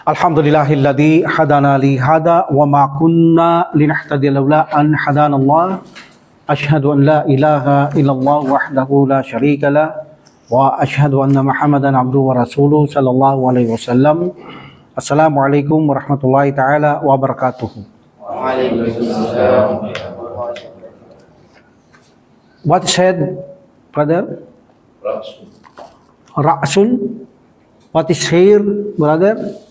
Alhamdulillahilladzi hadana li hada wa ma kunna linahtadiya laula an hadana Allah. Ashhadu an la ilaha illallah wahdahu la syarika lah wa ashhadu anna Muhammadan abduhu wa rasuluhu sallallahu alaihi wasallam. Assalamualaikum warahmatullahi taala wabarakatuh. Waalaikumsalam. What is head, brother? Ra'sun. What is hair, brother?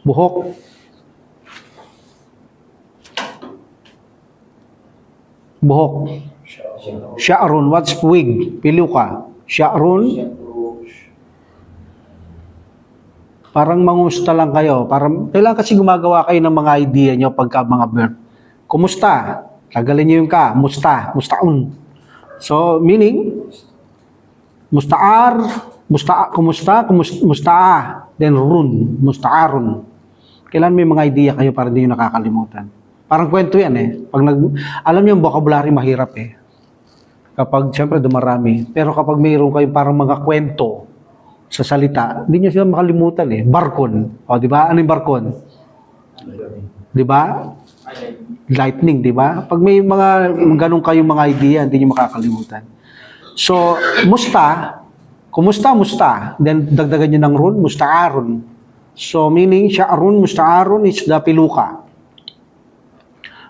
Buhok. Buhok. Sya'run. What's wig? Piluka. Sya'run. Parang mangusta lang kayo. Parang, kailangan kasi gumagawa kayo ng mga idea nyo pagka mga verb. Kumusta? Tagalin nyo yung ka. Musta. Mustaun. So, meaning, musta'ar, kumusta, musta'a, then run, musta'arun. Kailan may mga idea kayo para hindi nyo nakakalimutan. Parang kwento yan eh. Alam niyo yung vocabulary mahirap eh. Kapag siyempre dumarami. Pero kapag mayroon kayo parang mga kwento sa salita, hindi nyo sila makalimutan eh. Barkon. O, di ba? Ano yung barkon? Di ba? Lightning, di ba? Pag may mga ganun kayong mga idea, hindi nyo makakalimutan. So, kumusta, musta. Then, dagdagan nyo ng run, musta'arun. So, meaning, sya'run, musta'arun is the piluka.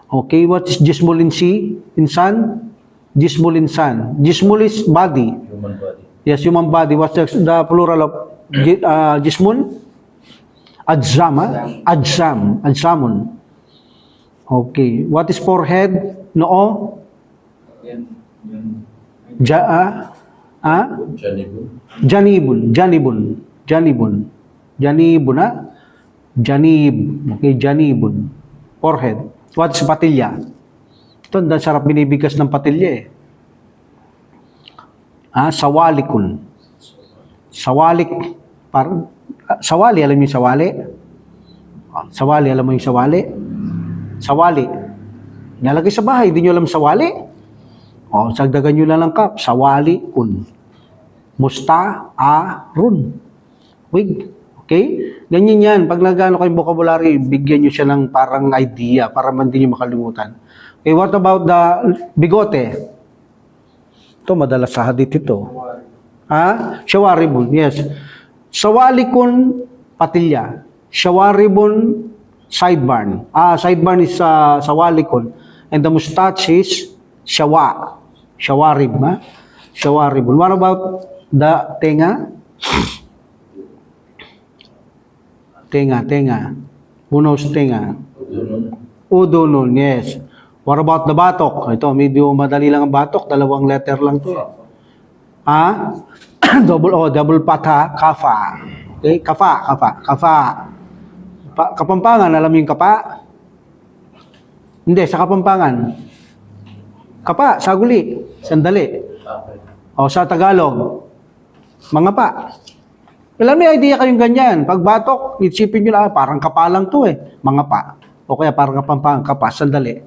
Okay, what is jismul insan? Jismul insan. Jismul is body. Human body. Yes, human body. What's the plural of jismun? Ajzam, ajzam, ajzamun. Okay, what is forehead? Noo? Janibun. Janibun, ha? Janib. Okay, janibun. Forehead. What's patilya? Ito, sarap binibigkas ng patilya eh. Sawalikun. Sawalik. Sawali, alam mo yung sawali? Sawali, alam mo yung sawali? Sawali. Nalagay sa bahay, hindi nyo alam sawali? O, sagdagan nyo lang ng kap. Sawalikun. Musta'arun. Wig. Okay? Ganyan yan. Pag nagano kayong vocabulary, bigyan nyo siya ng parang idea para hindi nyo makalimutan. Okay, what about the bigote? Ito, madalas sa hadith ito. Shawaribun. Yes. Sawalikun patilya. Shawaribun sideburn. Sideburn is sawalikun. And the mustache is shawarib. Shawaribun. What about the tenga? Tenga. Unos tenga. Udunun, yes. What about the batok? Ito, medyo madali lang ang batok. 2 letter lang to. Double patha, kafa. Okay, kafa. Kapampangan, alam mo yung kapa? Hindi, sa Kapampangan. Kapa, saguli, sandali. O, sa Tagalog, mga pa. Alam may idea kayong ganyan. Pag batok, isipin nyo lang, parang kapa lang to eh. Mga pa. O kaya parang Kapampangan, kapa, sandali.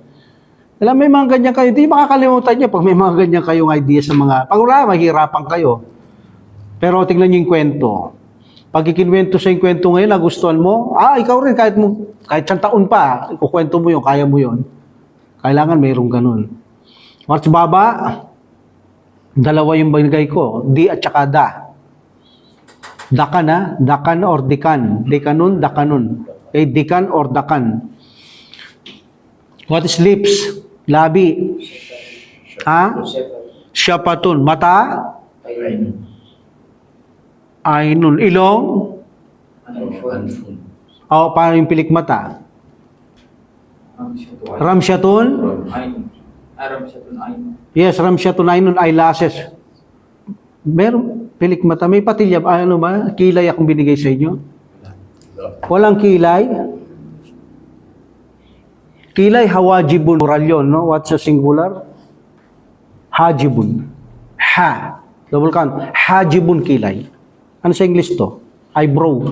Alam may mga ganyan kayo. Hindi makakalimutan nyo pag may mga ganyan kayong idea sa mga... Pag wala, mahirapan kayo. Pero tingnan nyo yung kwento. Pag ikinwento sa yung kwento ngayon, nagustuhan mo, ikaw rin, kahit 1 taon pa, ikukwento mo yun, kaya mo yun. Kailangan mayroong ganun. What's baba? 2 yung binigay ko. Di at saka da. Dakan dakan or dikan. Dikanun, dakanun. Okay, dikan or dakan. What is lips? Labi. Syapatun. Mata? Ainun. Ilong? Paano yung pilik mata? Ramsyatun? Yes, ramsyatun ainun. Eyelashes. Meron pilik mata. May patilya. Ano ba? Kilay akong binigay sa inyo? Walang kilay? Kilay, hawajibun. Plural yun, no? What's the singular? Hajibun. Double count. Hajibun kilay. Ano sa English to? Eyebrow.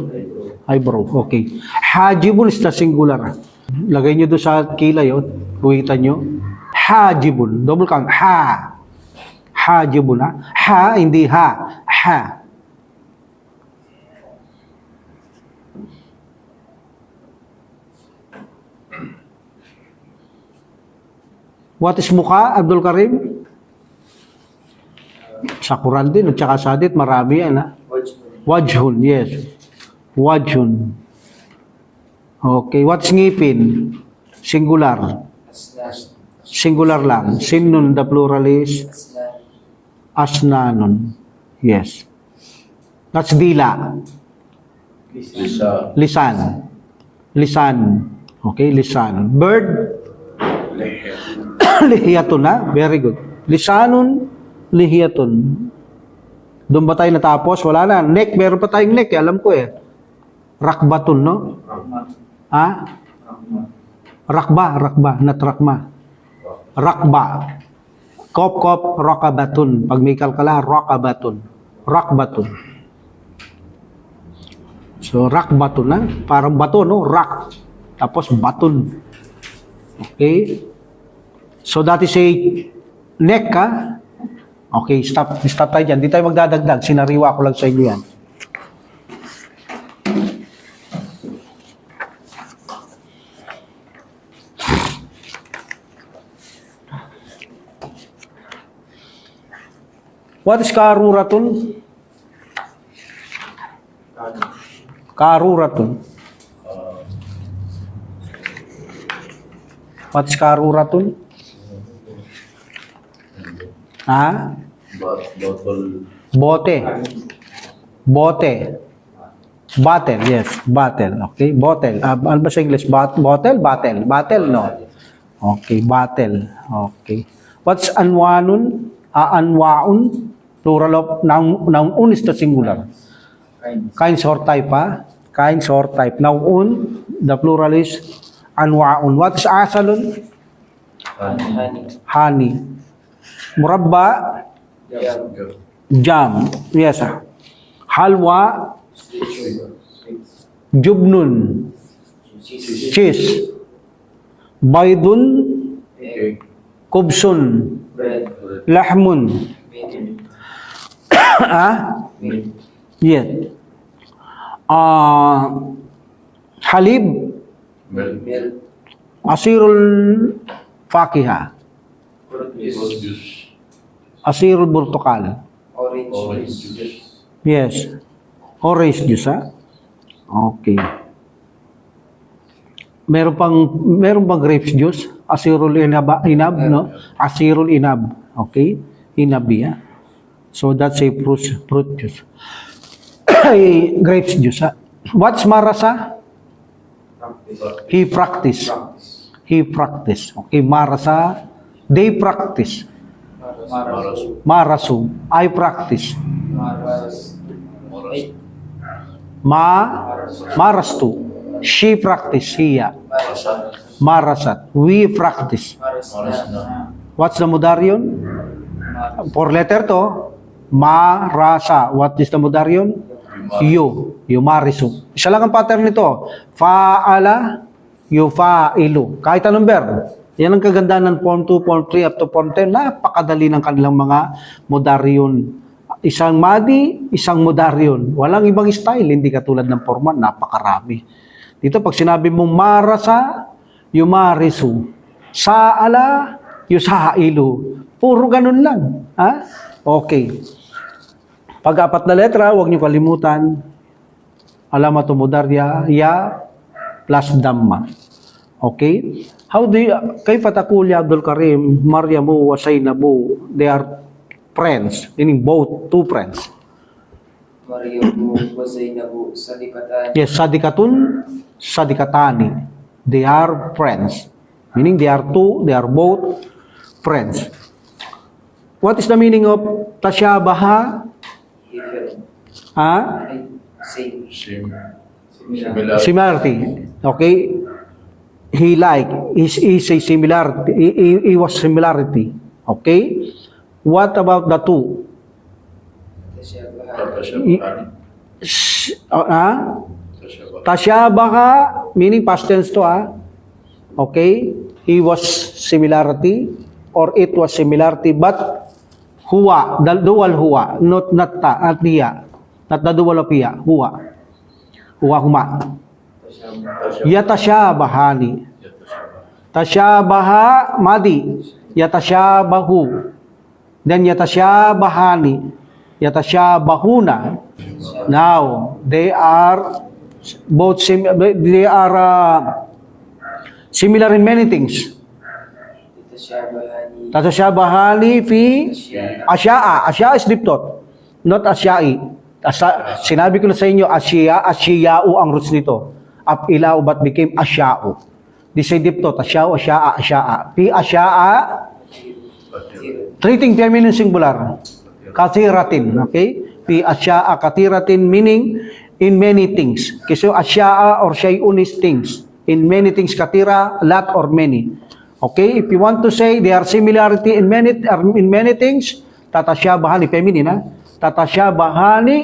Okay. Hajibun is the singular. Lagay nyo doon sa kilay, kuwitan nyo. Hajibun. Double count. Hajibun, hindi ha. What is mukha, Abdul Karim? Sa Quran din at saka sa hadith, marami yan. Wajhun, yes. Wajhun. Okay, what's ngipin? Singular. Singular lang. Sinnun, the plural is asnanun. Yes. That's dila. Lisan. Lisan. Okay, lisan. Bird. Lihiyatun na. Very good. Lisanun, lihiyatun. Doon ba tayo natapos? Wala na. Neck. Meron pa tayong neck. Alam ko eh. Rakbatun, no? Ha? Rakba. Not rakma. Rakba. Kop, rakabatun. Pag may kalkala, rakabatun. Rakbatun. So, rakbatun na. Parang bato, no? Rak. Tapos, batun. Okay? So, that is a neck, ha? Okay, stop tayo dyan. Di tayo magdadagdag. Sinariwa ko lang sa inyo yan. What is karuratun? Karuratun. What is karuratun? Ha? Bote. Bote. Bottle, yes. Bottle. Okay, bottle. Ano ba sa English? Bottle? Bottle, no. Okay, bottle. Okay. What's anwanun? Anwaun? Plural of noun is the singular. Kinds or type, ha? Kinds or type. Noun, the plural is anwaun. What's asalun? Honey. Murabba? Jam. Yes, sir. Halwa? Jubnun. Cheese. Baydun? Kubsun. Lahmun. Yes. Halib. Asirul fakiha. Asirul burtukal. Orange juice. Yes. Orange juice, ha? Okay. Meron pang grapes juice? Asirul inab, no? Asirul inab. Okay? Inab, yeah. So that's a fruit juice. Grapes juice, ha? What's marasa? He practice. Okay, marasa. They practice. Marasu. I practice. Marastu. She practice. Siya. Marasat. We practice. What's the mudarion? For letter to, marasa. What is the mudarion? Yumarisu. Isa lang ang pattern nito. Fa'ala, yufailu. Kahit anong verb. Yan ang kagandahan ng form 2, form 3, up to form 10. Napakadali ng kanilang mga modarion. Isang madi, isang modarion. Walang ibang style, hindi katulad ng form 1. Napakarami. Dito, pag sinabi mong marasa, yumarisu. Sa'ala, yusailu. Puro ganun lang. Ha? Okay. Pag-apat na letra, huwag niyo kalimutan. Alamatu mudarya, ya plus damma. Okay? How do you, kayfa taqul ya Abdul Karim, Maryamu wa Zainabu, they are friends, meaning both, two friends. Maryamu wa Zainabu sadikatan. Yes, sadikatun, sadikatani. They are friends. Meaning they are both friends. What is the meaning of tasyabaha? Same. Similarity. Okay? He is a similarity. He was similarity. Okay? What about the two? Tasyabaha, meaning past tense to, okay? He was similarity or it was similarity, but huwa, the dual huwa, not ta, at niya. Not the dual of hiya, huwa. Huwa huma. Yatashabahani. Tashabaha madi. yatashabahu. Then yatashabahani, yatashabahuna. Now, they are both similar in many things. Tashabahani. Tatashabahani fi asya'a. Asya'a is diptot, not asya'i. Sinabi ko na sa inyo, asya'u ang roots nito. Apila'u but became asya'u. This is diptot, asya'u, asya'a, asya'a. Fi asya'a, treating feminine singular. Kathiratin, okay? Fi asya'a kathiratin meaning in many things. Kasi asya'a or syai'un is things. In many things, katira, lot or many. Okay? If you want to say they are similarity in many things, tatashabahani, feminine, ha? Tatashabahani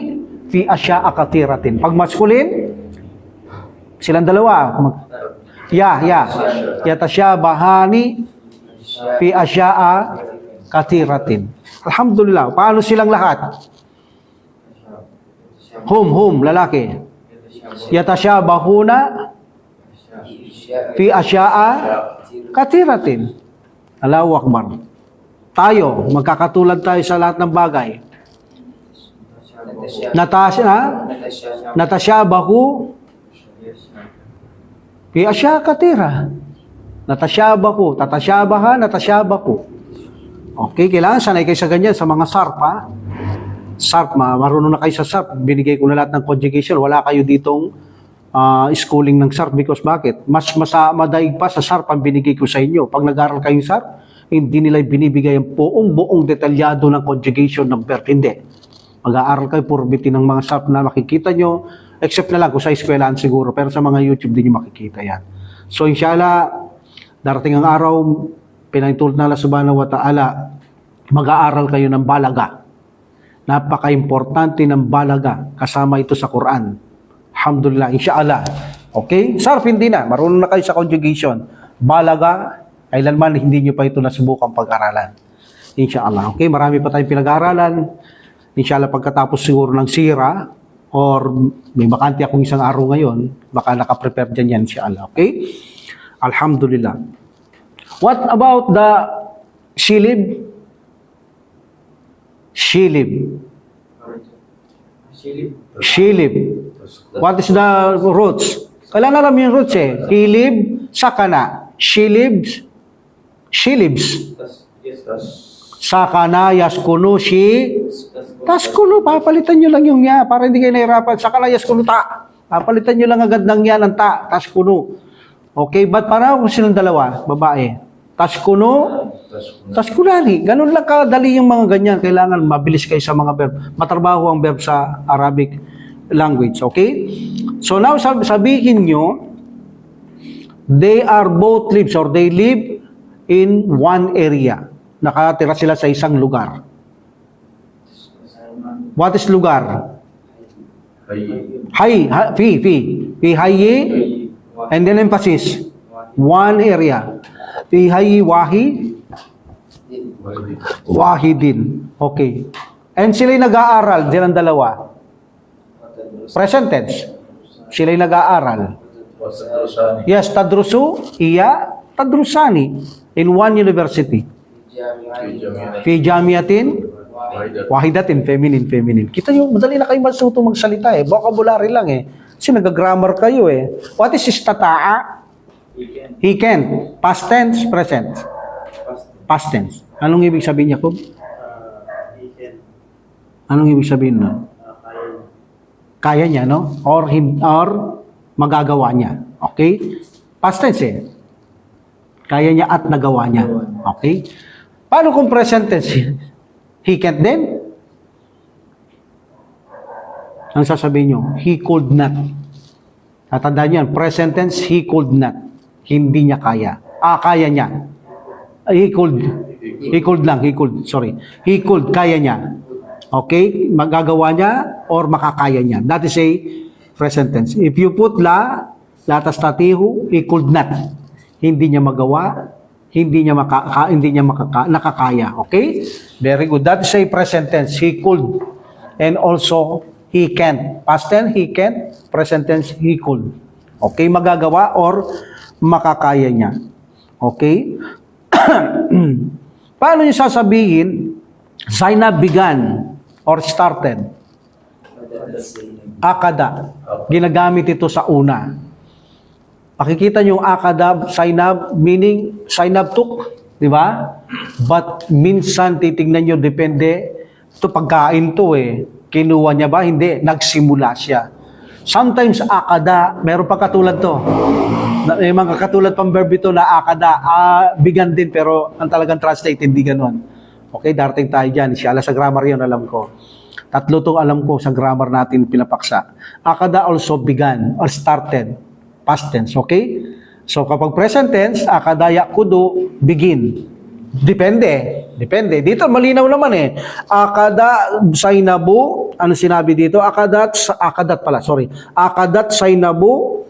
fi asya'a kathiratin. Pag masculine, silang dalawa. Yatashabahani fi asya'a kathiratin. Alhamdulillah. Paano silang lahat? Hum, lalaki. Yatashabahuna fi asya'a kathiratin. Allahu Akbar. Tayo, magkakatulad tayo sa lahat ng bagay. Natashabahu fi asya'a kathira. Natashabahu, tatashabaha, natashabahu. Okay, kailangan sanay kayo sa ganyan, sa mga SARP, ha? SARP, marunong na kayo sa SARP. Binigay ko na lahat ng conjugation. Wala kayo ditong schooling ng SARP because bakit? Mas madaig pa sa SARP ang binigay ko sa inyo. Pag nag-aral kayo SARP, hindi nila binibigay ang buong detalyado ng conjugation ng verb. Hindi. Mag-aaral kayo puro bitin ng mga SARP na makikita nyo, except na lang kung sa eskwelahan siguro, pero sa mga YouTube din nyo makikita yan. So inshallah, darating ang araw, pinahintulot na Allah subhanahu wa ta'ala, mag-aaral kayo ng balaga. Napaka-importante ng balaga. Kasama ito sa Quran. Alhamdulillah, inshallah. Okay? Sarf, hindi na. Marunong na kayo sa conjugation. Balaga, kailanman hindi nyo pa ito nasubukan pag-aralan. Inshallah. Okay? Marami pa tayong pinag-aaralan. Inshallah, pagkatapos siguro ng sira, or may bakante akong isang araw ngayon, baka nakaprepare dyan yan, inshallah. Okay? Alhamdulillah. What about the shilib? Shilib. What is the roots? Kailangan alam yung roots eh. Hilib, sakana. Shilibs. Sakana, yaskunu, taskunu. Papalitan nyo lang yung ya para hindi kayo nahirapan. Sakana, yaskunu, ta. Papalitan nyo lang agad ng ya ng ta. Taskunu. Okay, but para kung silang dalawa, babae. Taskuno, taskunani. Ganun lang kadali yung mga ganyan. Kailangan mabilis kayo sa mga verb. Matrabaho ang verb sa Arabic language. Okay? So now, sabihin nyo, they are both lives or they live in one area. Nakatira sila sa isang lugar. What is lugar? Fi hayyi. And then emphasis. One area. Fi hayyi wahidin. Okay. And sila'y nag-aaral, silang dalawa. Present tense. Sila'y nag-aaral. Yes, tadrusu, iya, tadrusani. In one university. Fi jamiatin, wahidatin, feminine. Kita nyo, madali na kayo masuto magsalita eh. Vocabulary lang eh. Kasi nag-grammar kayo eh. What is istata'a? He can. Past tense, present. Past tense. Anong ibig sabihin niya, Kub? Anong ibig sabihin nun? Kaya niya, no? Or magagawa niya. Okay? Past tense eh. Kaya niya at nagawa niya. Okay? Paano kung present tense? He can't then? Ang sasabihin nyo, he could not. Tatandaan niyan, present tense, he could not. Hindi niya kaya. Kaya niya. He could. He could, kaya niya. Okay? Magagawa niya or makakaya niya. That is a present tense. If you put la tastatihu, he could not. Hindi niya magawa, hindi niya nakakaya. Okay? Very good. That is a present tense. He could. And also, he can. Past tense, he can. Present tense, he could. Okay? Magagawa or makakaya niya. Okay? Paano nyo sasabihin, Zainab began or started? Akada. Ginagamit ito sa una. Pakikita nyo yung akada, Zainab, meaning Zainab took, di ba? But minsan titignan nyo, depende, ito pagkain to eh. Kinuha niya ba? Hindi. Nagsimula siya. Sometimes akada, meron pa katulad to. May mga katulad pang verb ito na akada, began din, pero ang talagang translate, hindi ganun. Okay, darating tayo dyan. Siya, sa grammar yun, alam ko. Tatlo to alam ko sa grammar natin pinapaksa. Akada also began or started. Past tense, okay? So kapag present tense, akada yakudo, begin. Depende. Dito malinaw naman eh. Akada Zainabu, ano sinabi dito? Akadat Zainabu,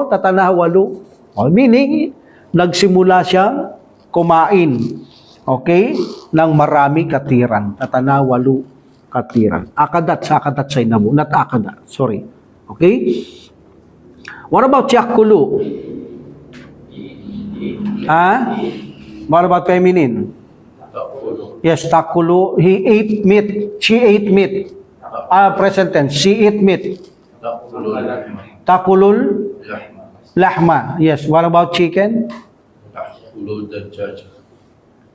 tatanawalu. Meaning, nagsimula siyang kumain. Okay? Ng marami katiran. Tatanawalu katiran. Akadat Zainabu, not akada. Sorry. Okay? What about yakulu? What about feminine? Yes, takulu. He ate meat. She ate meat. Present tense. She ate meat. Takulul lahma. Yes. What about chicken?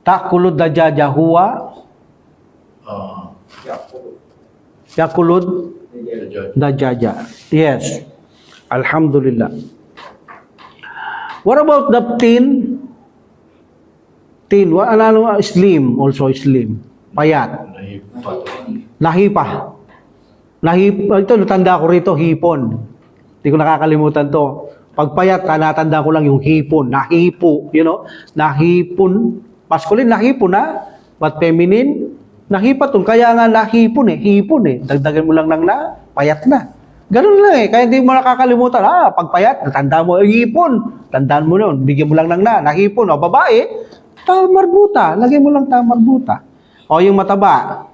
Takulud dajaja huwa. Yakulud dajaja. Yes. Alhamdulillah. What about the tin? Slim, also slim. Payat. Nahipa. Ito, natanda ko rito, hipon. Hindi ko nakakalimutan to. Pag payat, natanda ko lang yung hipon. Nahipo, Nahipon. Masculine, nahipon na. But feminine, nahipatun. Kaya nga nahipon eh. Hipon eh. Dagdagan mo lang ng payat na. Ganun lang eh. Kaya hindi mo nakakalimutan. Pag payat, natanda mo, hipon. Tandaan mo yun. Bigyan mo lang ng nahipon. O babae, tamarbuta. Lagyan mo lang tamarbuta. O yung mataba.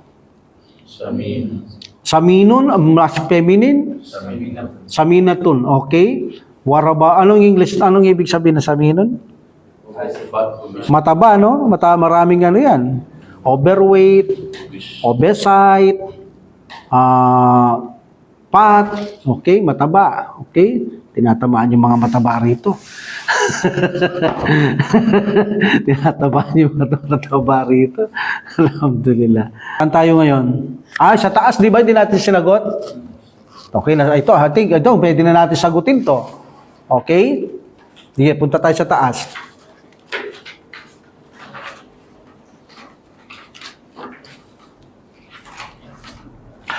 Saminun, mas feminine. Saminatun. Okay. Waraba. Anong English? Anong ibig sabihin na saminun? Mataba, no? Maraming ano yan. Overweight. Obesite. Fat. Okay. Mataba. Okay. Tinatamaan yung mga mataba rito. Tinatamaan yung mataba rito. Alhamdulillah. Saan tayo ngayon? Sa taas, di ba? Hindi natin sinagot? Okay na. Ito, pwede na natin sagutin to. Okay? Sige, punta tayo sa taas.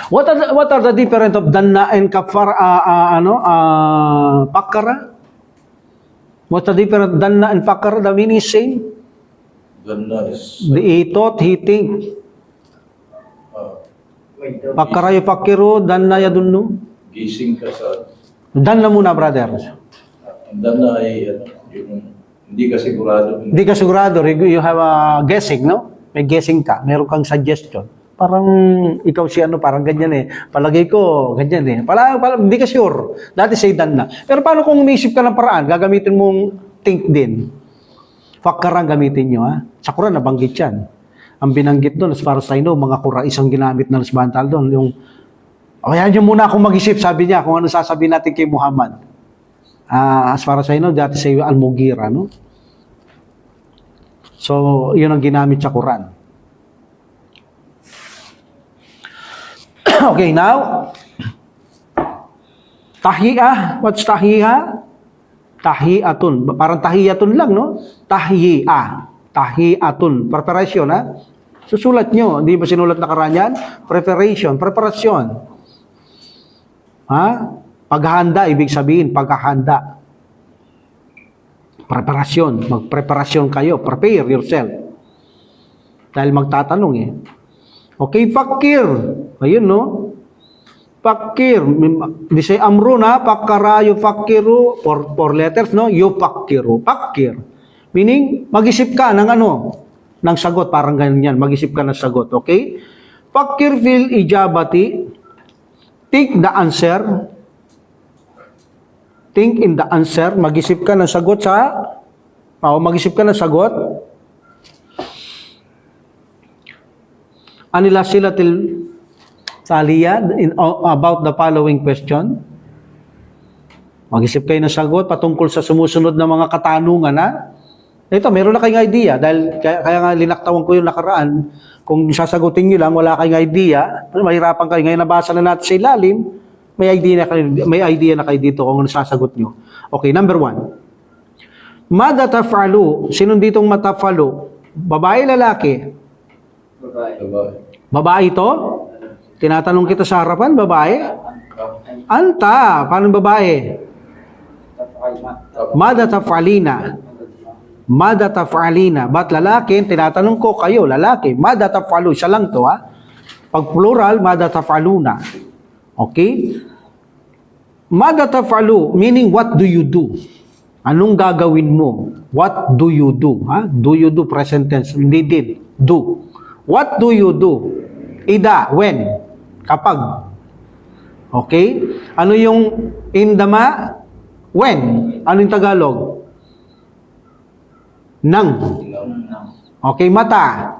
What are the difference of danna and pakara? What's the difference of danna and pakara? The meaning is same. Danna is He thought, he think. Pakara yufakiru, danna yadunnu. gising ka sa Danna muna, brother. ang danna ay hindi ka sigurado. Hindi ka sigurado. You have a guessing, no? May guessing ka. Meron kang suggestion. Parang ikaw si parang ganyan eh. Palagay ko, ganyan eh. Hindi ka sure. Dati say danna. Pero paano kung umisip ka ng paraan? Gagamitin mong think din. Fakkarang gamitin nyo, ha? Sa Quran, nabanggit yan. Ang binanggit doon, as far as I know, mga Quran, isang ginamit na nasbantal doon. Yung, kaya nyo muna akong mag-isip, sabi niya, kung ano sasabihin natin kay Muhammad. As far as I know, dati sa Al-Mughira, no? So, yun ang ginamit sa Quran. Okay, now, tahiyah. What's tahiyah? Tahiyatun. Parang tahiyatun lang, no? Tahiyah. Tahiyatun. Preparation, ha? Susulat nyo. Hindi ba sinulat na karanyan? Preparation. Preparasyon. Ha? Paghahanda, ibig sabihin, paghahanda. Preparasyon. Magpreparasyon kayo. Prepare yourself. Dahil magtatanong eh. Okay, fakir. Ayun, no? Fakir. Di say amru na, pakara yufakiru, four letters, no? Yufakiru. Fakir. Meaning, mag-isip ka ng ng sagot. Parang ganyan. Mag-isip ka ng sagot. Okay? Fakir fil ijabati. Think the answer. Think in the answer. Mag-isip ka ng sagot sa... mag-isip ka ng sagot. Anila sila til taliyad about the following question. Mag-isip kayo ng sagot patungkol sa sumusunod na mga katanungan, ha? Ito, meron na kayong idea dahil kaya nga linaktawan ko yung nakaraan. Kung sasagutin nyo lang, wala kayong idea, mahirapan kayo. Ngayon nabasa na natin sa ilalim, may idea na kayo dito kung ano sasagot nyo. Okay, number 1. Mada taf'alu, sinong ditong mataf'alu? Babae, lalaki? Babae. Babae. Babae ito? Tinatanong kita sa harapan, babae? Anta, paano babae? Mada taf'alina? Mada taf'alina? Ba't lalaki? Tinatanong ko kayo, lalaki. Mada taf'alu, siya lang to, ha? Pag plural, mada taf'aluna. Okay? Mada taf'alu, meaning what do you do? Anong gagawin mo? What do you do? Ha? Do you do? Present tense. Hindi did. Do. What do you do? Ida. When? Kapag. Okay? Ano yung indama? When? Ano yung Tagalog? Nang. Okay, mata.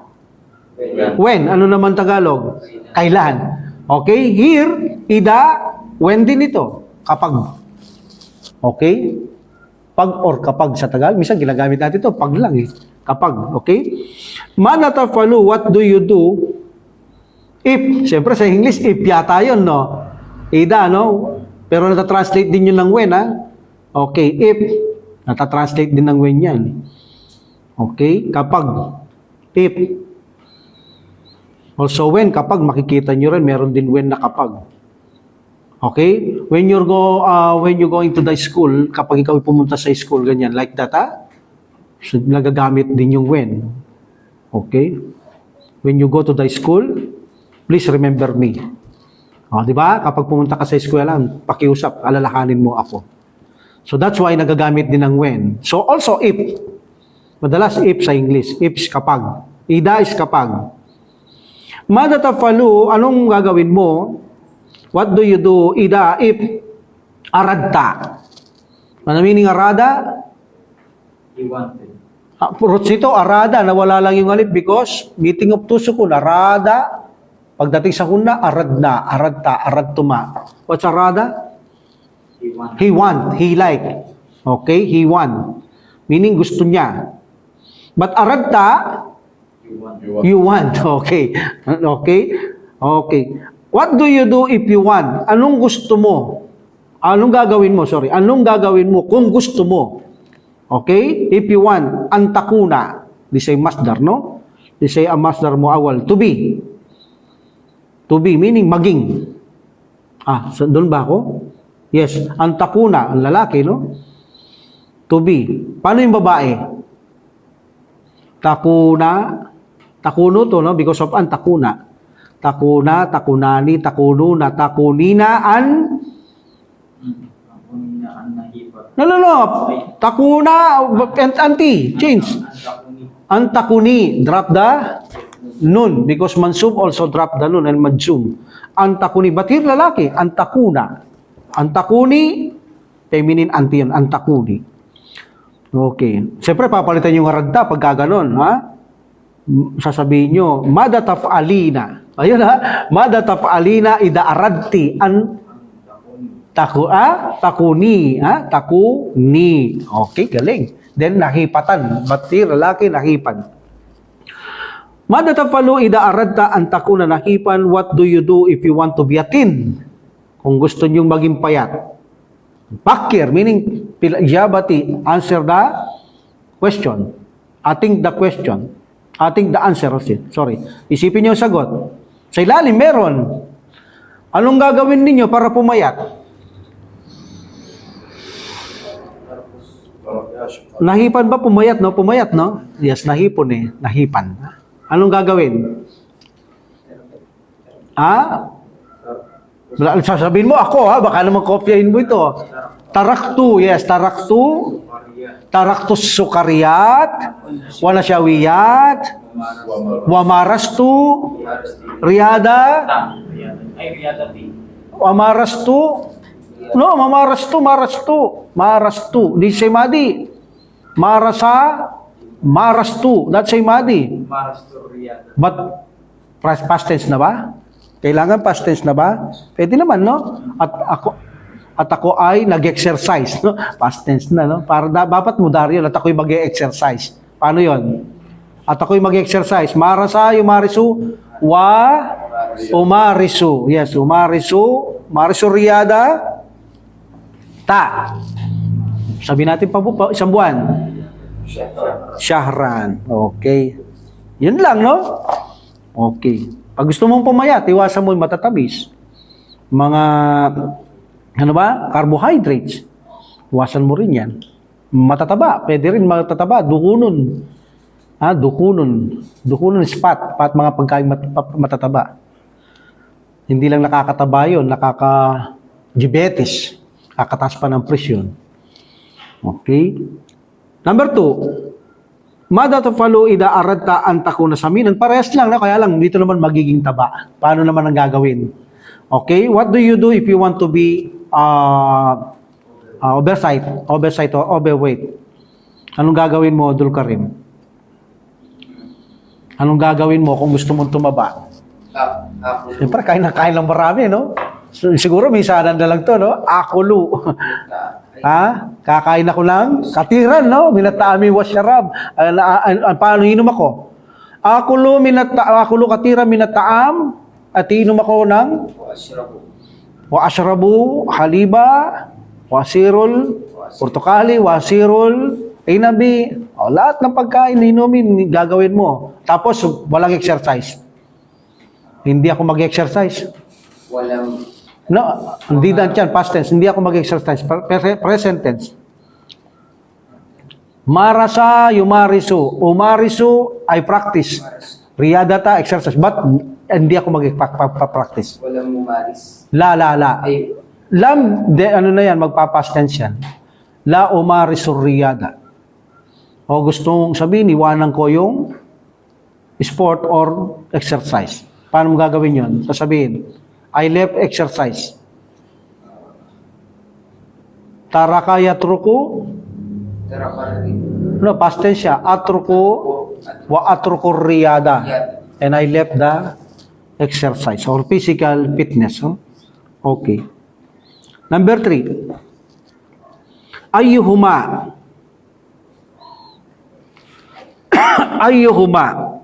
When? Ano naman Tagalog? Kailan. Okay? Here, ida, when din ito? Kapag. Okay? Pag or kapag sa Tagalog. Minsan ginagamit natin ito, pag lang eh. Kapag. Okay? Mada taf'alu, what do you do? If. Siyempre sa English, if yata yun, no? Ida, no? Pero natatranslate din yun ng when, ha? Okay, if. Natatranslate din ng when yan. Okay? Kapag. If. Also when, kapag makikita nyo rin, meron din when na kapag. Okay? When you're going to the school, kapag ikaw pumunta sa school, ganyan, like that, ha? So, nagagamit din yung when. Okay? When you go to the school, please remember me. O, di ba? Kapag pumunta ka sa eskwela, pakiusap, alalahanin mo ako. So that's why nagagamit din ng when. So also if. Madalas if sa English. If is kapag. Ida is kapag. Mada taf'alu, anong gagawin mo? What do you do? Ida, if. Aradta. Ano meaning arada? He wanted. Roots nito, arada. Nawala lang yung alif because meeting of two sukun. Arada. Pagdating sa kuna, aradna, aradta, aradtuma. What's arada? He wanted. He want, he like. Okay? He want. Meaning gusto niya. But aradta, He wanted. you want. Okay. Okay? Okay. What do you do if you want? Anong gusto mo? Anong gagawin mo? Sorry. Anong gagawin mo kung gusto mo? Okay? If you want, antakuna. This ay masdar, no? This ay a masdar mo awal. To be. To be, meaning maging. Doon ba ako? Yes. Antakuna, ang lalaki, no? To be. Paano yung babae? Takuna. Takuno to, no? Because of antakuna. Takuna, takunani, takununa, takunina, No. Takuna, anti, change. Antakuni, drop the nun. Because mansub also drop the nun and majum. Antakuni, but here lalaki, antakuna. Antakuni, feminine anti yun, antakuni. Okay. Siyempre, papalitan yung aradta pagka ganon, ha? Sasabihin nyo, mada taf'alina. Ayun ha, mada taf'alina ida aradti an takuni, ha? Takuni. Okay, galing. Then nahipatan. Bati lalaki nahipan. Mada taf'alu ida aradta an takuna nahipan. What do you do if you want to be a teen? Kung gusto niyo maging payat. Pakir, meaning ijabati, answer the question. Ating the question. Ating the answer. Sorry. Isipin niyo ang sagot. Sa ilalim, meron. Anong gagawin ninyo para pumayat? Nahipan ba pumayat, no? Pumayat, no? Yes, nahipon eh. Nahipan. Anong gagawin? Sasabihin mo ako, ha? Baka naman kopyahin mo ito. Taraktu, yes. Taraktu. Taraktus sukariyat. Wanashawiyat. Wamarastu. Riyada. Ay, riyadati. Wamarastu. No, marastu. Di say madi. Marastu. That's say madi. Marastur riyadati. But Past tense na ba? Kailangan past tense na ba? Pwede naman, no? At ako ay nag-exercise, no? Past tense na, no? Para dapat mo, Daryl, at ako'y mag-exercise. Paano yon? At ako'y mag-exercise. Marasa, umarisu, umarisu. Yes, umarisu. Marisu riyada. Ta. Sabi natin pa isang buwan. Shahran. Okay. Yun lang, no? Okay. Pag gusto mong pumayat, iwasan mo yung matatamis. Mga, ano ba? Carbohydrates. Iwasan mo rin yan. Matataba. Pwede rin matataba. Dukunon. Dukunon. Dukunon is fat. Fat mga pagkain matataba. Hindi lang nakakataba yun. Nakaka-diabetes. Kakataas pa ng presyon. Okay. Number 2. Mada to follow ida aradta antakuna sa minan. Parehas lang na, kaya lang dito naman magiging taba. Paano naman ang gagawin? Okay, what do you do if you want to be oversight or overweight? Anong gagawin mo, Dul Karim? Anong gagawin mo kung gusto mong tumaba? Siyempre, kain lang marami, no? So, siguro minsanan na lang to, no? Akulu. Kakain ako lang katiran, no? Minataami wasyarab. Paano inom ako? Akulu katira minataam at inom ako ng wa ashrabu haliba wasirul portokali wasirul inabi. Lahat ng pagkain inumin gagawin mo. Tapos walang exercise. Hindi ako mag-exercise. No, hindi na yan, past tense. Hindi ako mag-exercise. Present tense. Marasa, yumarisu. Umarisu, I practice. Riyadata, exercise. But, hindi ako mag-practice. Walang umaris. La. Ay, Lam, ano na yan, magpa-past tense yan. La umarisu riyada. O gusto mong sabihin, iwanan ko yung sport or exercise. Paano mo gagawin yun? Sasabihin, I left exercise. Taraka yatruku. No, past tense siya. Atruku wa atruku riyada. And I left the exercise or physical fitness. Huh? Okay. Number 3. Ayyuhuma. Ayyuhuma.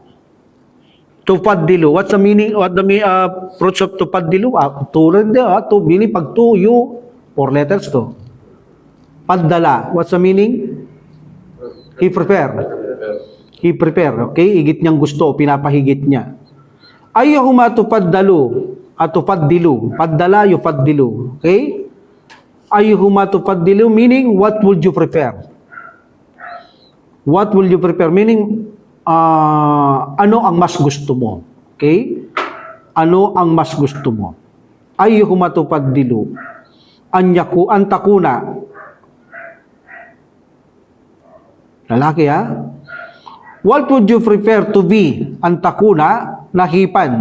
Tupadilu. What's the meaning? What the approach of tupadilu? To meaning pag to, you, 4 letters to. Paddala. What's the meaning? He prepare. He prepare. Okay? Higit niyang gusto. Pinapahigit niya. Ayyuhuma tupadalu. At tupadilu. Paddala, yupadilu. Okay? Ayyuhuma tupadilu meaning what would you prefer? What will you prepare? Meaning, ano ang mas gusto mo? Okay? Ano ang mas gusto mo? Ayyuhuma tupadilu. Antakuna. Lalaki, ha? What would you prefer to be? Antakuna, nahipan.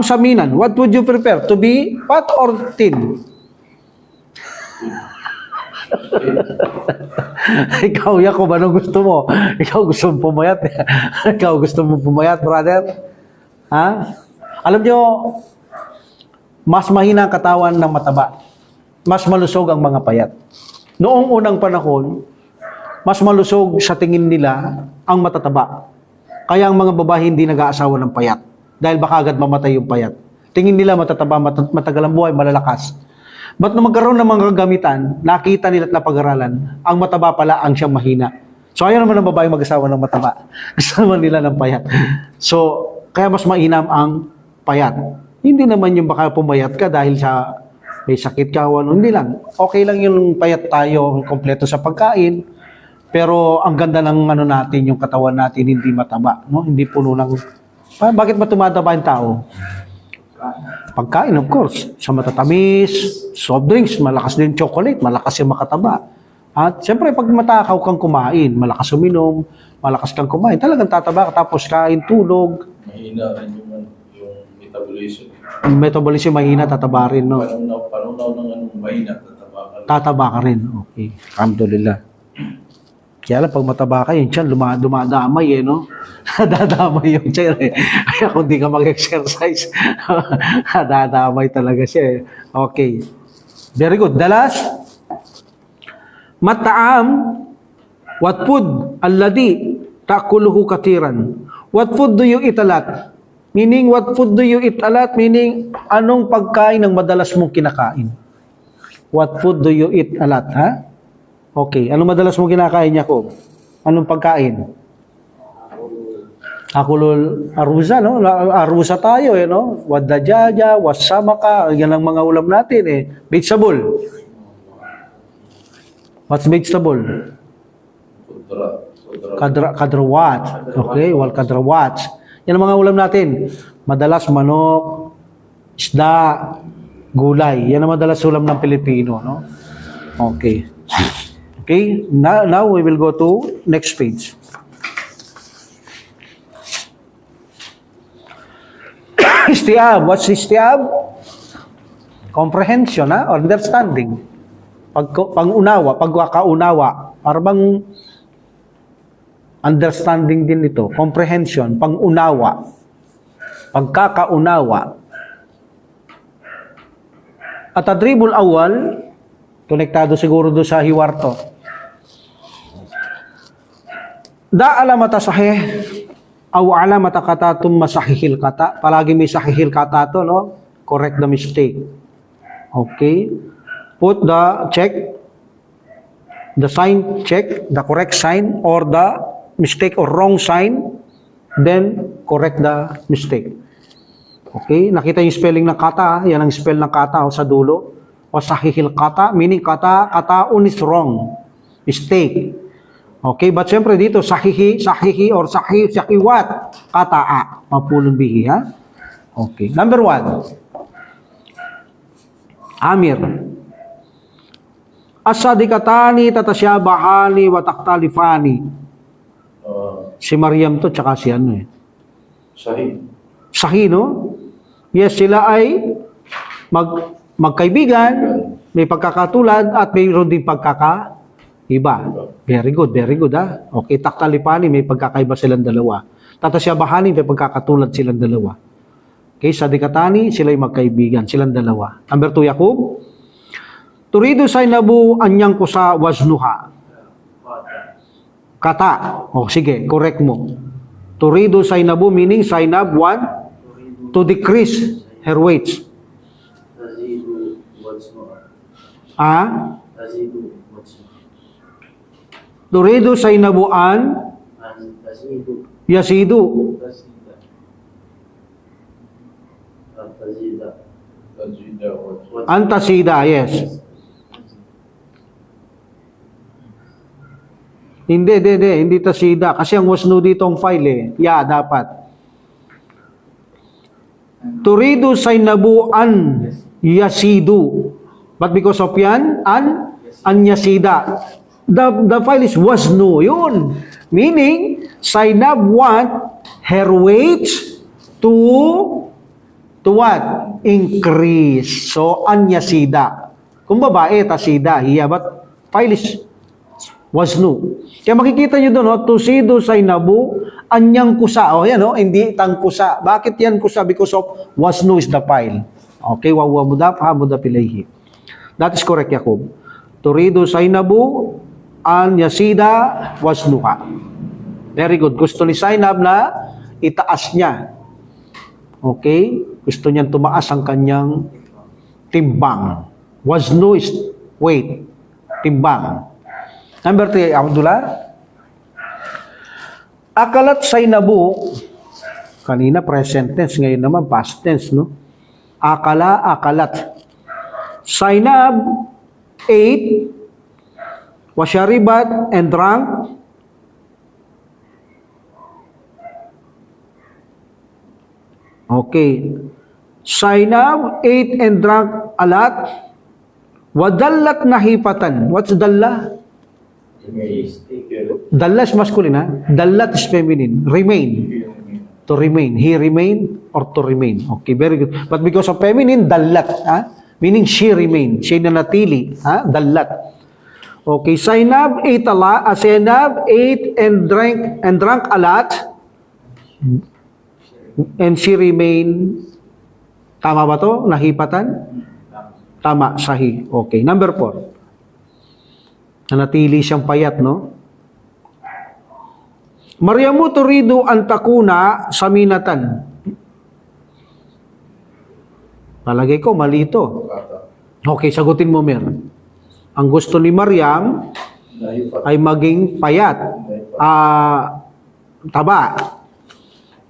Saminan. What would you prefer? To be fat or thin? Ikaw, Jacob, anong gusto mo? Ikaw gusto mong pumayat. Ikaw gusto mong pumayat, brother? Ha? Alam nyo, mas mahina ang katawan ng mataba. Mas malusog ang mga payat. Noong unang panahon, mas malusog sa tingin nila ang matataba. Kaya ang mga babae hindi nag-aasawa ng payat. Dahil baka agad mamatay yung payat. Tingin nila matataba, matagal ang buhay, malalakas. But nung magkaroon ng mga kagamitan, nakita nila at napag-aralan, ang mataba pala ang siyang mahina. So ayaw naman ng babae mag-asawa ng mataba. Gusto naman nila ng payat. So, kaya mas mainam ang payat. Hindi naman yung baka pumayat ka dahil sa may sakit ka o ano. Hindi lang. Okay lang yung payat tayo, kompleto sa pagkain. Pero ang ganda ng ano natin, yung katawan natin, hindi mataba. No? Hindi puno ng... Bakit ba tumataba yung tao? Pagkain, of course. Sa matatamis, soft drinks, malakas din chocolate, malakas yung makataba. At siyempre, pag matakaw kang kumain, malakas uminom, malakas kang kumain, talagang tataba ka, tapos kain, tulog. Mahina rin yung metabolism. Ang metabolism mahina, tataba rin, no? Panunaw ng mahina, tataba ka rin. Tataba ka rin. Okay. Alhamdulillah. Kaya lang, pag mataba ka, yung tiyan, dumadamay no? Dadamay yung tiyan eh. Kaya kung di ka mag-exercise, dadamay talaga siya eh. Okay. Very good. The last, mat'am, what food, alladhi, ta'kuluhu katiran. What food do you eat a lot? Meaning, what food do you eat a lot? Meaning, anong pagkain ang madalas mong kinakain? What food do you eat a lot, ha? Okay. Anong madalas mong kinakain, Jacob? Anong pagkain? Akulul arusa, no? Arusa tayo, no? Wadajaja, wasamaka, yan ang mga ulam natin, eh. Vegetable. What's vegetable? Kadrawat. Okay, wal kadrawat. Yan ang mga ulam natin. Madalas manok, isda, gulay. Yan ang madalas ulam ng Pilipino, no? Okay. Okay, now we will go to next page. Istiab. What's istiab? Comprehension, ha? Or understanding. Pag-unawa, pagkakaunawa. Parang understanding din ito. Comprehension, pang-unawa. Pagkakaunawa. At adribul awal, konektado siguro do sa hiwarto. Da alamata sahih aw alamata kata tumma sahihil kata. Palagi may sahihil kata to, no? Correct the mistake. Okay. Put the check, the sign check, the correct sign or the mistake or wrong sign, then correct the mistake. Okay. Nakita yung spelling ng kata. Yan ang spell ng kata sa dulo. O sahihil kata, meaning kataun is wrong. Mistake. Okay, but siyempre dito, sahihi or sahiwat, kataa. Mapulong bihi, ha? Okay. Number 1. Amir. As-sadikatani tatasyabahani wa taktalifani. Si Mariam to, tsaka si ano eh. Sahi, no? Yes, sila ay magkaibigan, may pagkakatulad at mayroon din pagkakaiba. Very good, ha? Okay, taktalipani, may pagkakaiba silang dalawa. Tatasyabahani, may pagkakatulad silang dalawa. Okay, sadikatani, sila ay magkaibigan, silang dalawa. Number 2, Yakub. Turidu saynabu anyang kusa waznuha. Kata. O, sige, correct mo. Turidu saynabu, meaning saynab, want to decrease her weight. Turidu saynabuan yasidu. Antasida, yes. Hindi tasida. Kasi ang wasnu dito ang file eh. Yeah, dapat. Turidu saynabuan yasidu. But because of yan, anyasida. The file is wasnu. Yun. Meaning, Zainab want her weight to what? Increase. So, anyasida. Kung babae, tasida. Hiya. But file is wasnu. Kaya makikita nyo doon, tusido Zainabu, anyang kusa. O yan, hindi tang kusa. Bakit yan kusa? Because of wasnu is the file. Okay, wawa mudaf, ha mudaf ilayhi. That is correct, Yakub. Turidu Zainabu an yasida wasnuha. Very good. Gusto ni Zainab na itaas niya. Okay? Gusto niyang tumaas ang kanyang timbang. Wasnu is weight. Timbang. Number 3, Abdullah. Akalat Zainabu. Kanina present tense. Ngayon naman past tense, no? Akalat. Zainab ate, washaribat, and drank. Okay. Zainab ate and drank a lot. Wadallat nahipatan. What's dalla? Dalla is masculine, ha? Dallat is feminine. Remain. To remain. He remain or to remain. Okay, very good. But because of feminine, dallat, ha? Meaning she remained. Siya nanatili. Ha? Dallat. Okay, Zainab ate and drank a lot, and she remained. Tama ba to? Nahipatan? Tama, sahi. Okay, number 4. Nanatili siyang payat, no? Maryamu turidu an takuna saminatan. Palagay ko, mali ito. Okay, sagutin mo, Mer. Ang gusto ni Maryam Nahipatan. ay maging payat. Taba.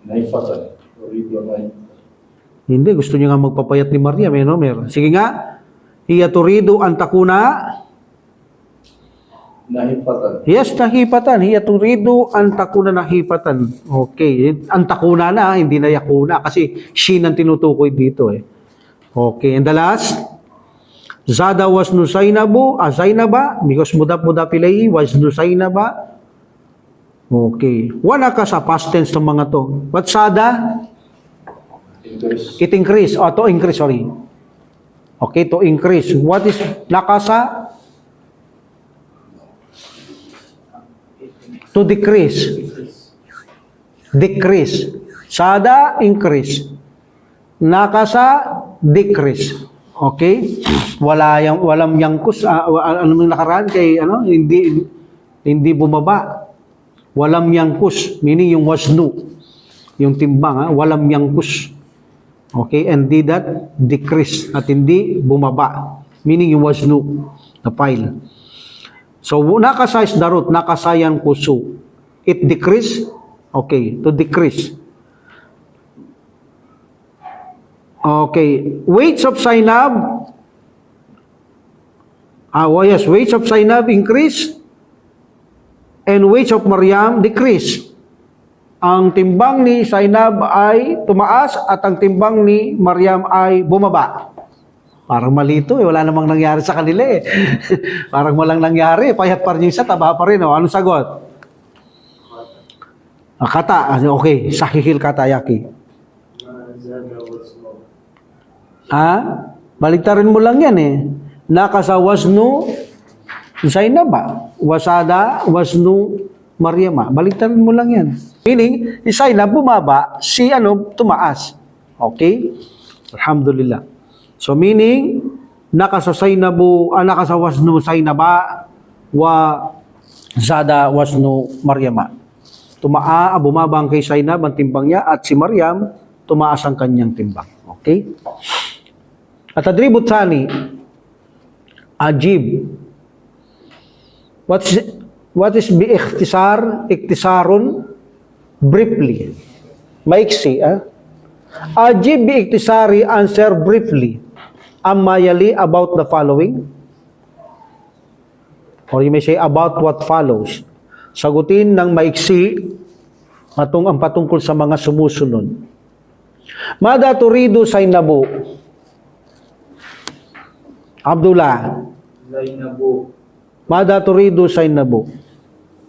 Nahipatan. Turido nahipatan. Hindi, gusto niya nga magpapayat ni Maryam, no, Mer? Sige nga. Hiya turidu an takuna. Nahipatan. Yes, nahipatan. Hiya turidu an takuna nahipatan. Okay. An takuna na, hindi na yakuna. Kasi she ang tinutukoy dito, eh. Okay. And the last, Zada was no Zainaba, because mudap ilay was no Zainaba. Okay. Wala ka sa past tense ng mga to. What Sada? Increase. It increase. Oh, to increase, sorry. Okay, to increase. What is nakasa? To decrease. Decrease. Sada, increase. Nakasa, decrease. Okay? Walang yangkus. Ano yung nakaraan kay, hindi bumaba. Walang yangkus. Meaning yung wasnu. Yung timbang, walang yangkus. Okay? And did that decrease. At hindi bumaba. Meaning yung wasnu. The file. So, nakasa is darut. Nakasayan kusu. It decrease. Okay. To decrease. Okay. Weights of Zainab. Weights of Zainab increase. And weights of Maryam decrease. Ang timbang ni Zainab ay tumaas at ang timbang ni Maryam ay bumaba. Parang malito eh. Wala namang nangyari sa kanila eh. Parang walang nangyari. Payat pa rin yung isa, taba pa rin. Anong sagot? Kata. Okay. Sahihil katayaki. Baliktarin mo lang yan eh. Nakasawasnu Zainaba. Wasada wasnu Maryama. Baliktarin mo lang yan. Meaning, si Zainab bumaba, si tumaas. Okay? Alhamdulillah. So meaning, nakasawasnu Zainaba wa zada wasnu Maryama. Bumaba ang kay Zainab ang timbang niya at si Maryam tumaas ang kanyang timbang. Okay? At adribut thani, ajib. What is bi-ikhtisar? Ikhtisarun, briefly. Maiksi, Ajib bi-ikhtisari, answer briefly. Amma yali about the following. Or you may say about what follows. Sagutin ng maiksi ang patungkol sa mga sumusunod. Mada turidu Zainabu? Abdullah. Zainabu. Mada turidu Zainabu?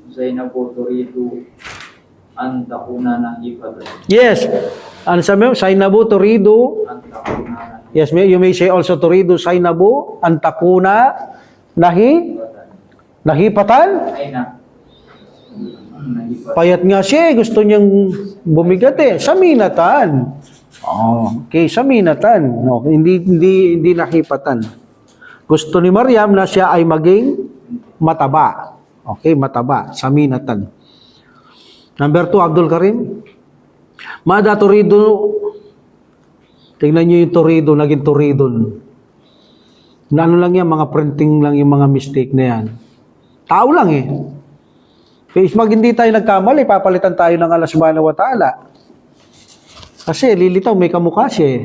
Zainabu turidu an takuna nahipatan. Yes. Ano sabi mo? Zainabu turidu. An takuna nahipatan. Yes, you may say also turidu Zainabu an takuna nahipatan. Ay na. Nahipatan. Payat nga siya, gusto niyang bumigat eh. Saminatan. Okay, saminatan. Okay, hindi nahipatan. Gusto ni Maryam na siya ay maging mataba. Okay, mataba. Saminatan. Number 2, Abdul Karim. Mada turido. Tingnan niyo yung turido, naging turidon. Ano lang yan, mga printing lang yung mga mistake na yan. Tao lang eh. Kaya pag hindi tayo nagkamali, papalitan tayo ng Allah subhanahu wa ta'ala. Kasi lilitaw, may kamukha siya eh.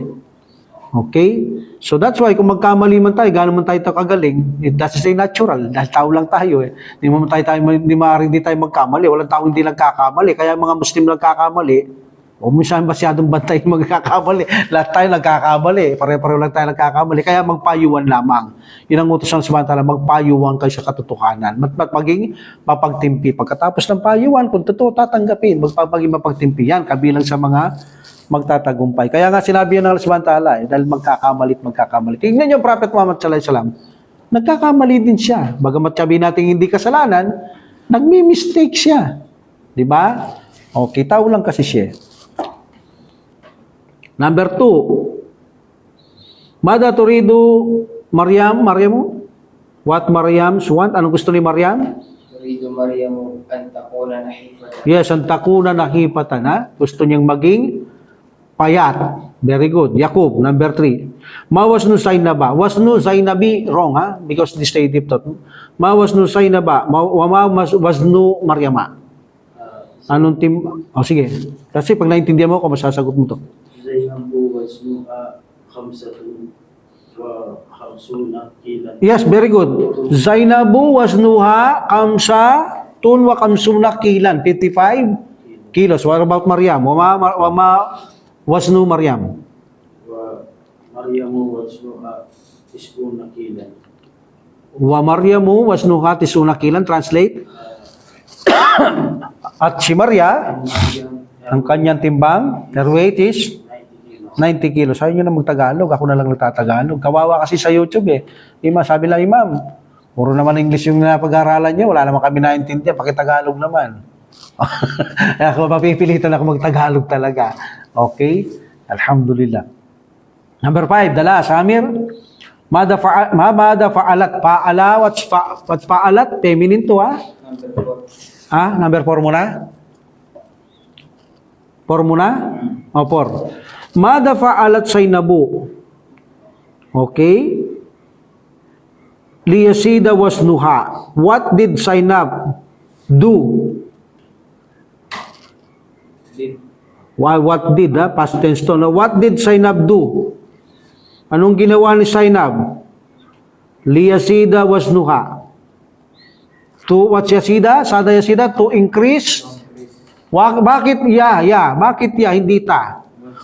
Okay? So that's why kung magkamali man tayo, gano'n man tayo kagaling, that's say natural. Dahil tao lang tayo eh. Hindi tayo magkamali. Walang tao hindi nagkakamali. Kaya mga Muslim nagkakamali, o minsan masyadong bantay magkakamali. Lahat tayo nagkakamali. Pare-pareho lang tayo nagkakamali. Kaya magpayuan lamang. Yun ang utos ng samantala, magpayuan kayo sa katotohanan. Maging mapagtimpi. Pagkatapos ng payuan, kung totoo, tatanggapin. Magpapaging mapagtimpi. Yan, kabilang sa mga magtatagumpay. Kaya nga sinabi yan ng Allah subhanahu wa ta'ala, dahil magkakamali. Tingnan niyo Prophet Muhammad sallallahu alaihi wasallam. nagkakamali din siya. Bagamat sabi natin hindi kasalanan, nagmi-mistake siya. Di ba? Okay, tao lang kasi siya. Number 2. Mada turidu Maryam? What Maryam's want? Anong gusto ni Maryam? Turidu Maryamu an takuna nahifatan. Yes, ang takuna nahipatan, ha? Gusto niyang maging payat. Very good. Yakub, number 3. Ma wasnu Zainaba. Wasnu Zainabi, wrong, ha? Because this is thought. Ma wasnu Zainaba. Wa ma wasnu Maryama. Anong tim... Oh, sige. Kasi pag naintindihan mo ako, masasagot mo to. Zainabu wasnuha khamsatun wa khamsuna kilan. Yes, very good. Zainabu wasnuha kamsa tun wa kamsuna kilan. 55 kilos. What about Maryam? Wa ma wasnu Maryam. Wa Maryamu wasnuha isbuna kilan. Wa Maryamu wasnuha tisuna kilan. Translate. At si Maria, Maryam ang kanyang timbang, her weight is 90 kilos. 90 kilos. Ayaw nyo na magtagalog. Ako na lang nagtatagalog. Kawawa kasi sa YouTube eh. Sabi lang, Imam, puro naman English yung napag-aralan nyo. Wala naman kami naintindihan. Pakitagalog naman. Ako mapipilitan ako magtagalog talaga. Okay? Alhamdulillah. Number 5, dala, Samir. Mada fa'alat. Fa'ala, what's fa'alat? Feminine to, ha? Number 4. Number 4 muna? 4 muna? O, 4. Mada fa'alat Zainabu. Okay? Liyasida wasnuha. What did Zainab do? Did. What did, ha? Past tense to. No? What did Zainab do? Anong ginawa ni Zainab? Liyasida wasnuha. What's yasida? Sada yasida? To increase? Bakit Bakit hindi ta?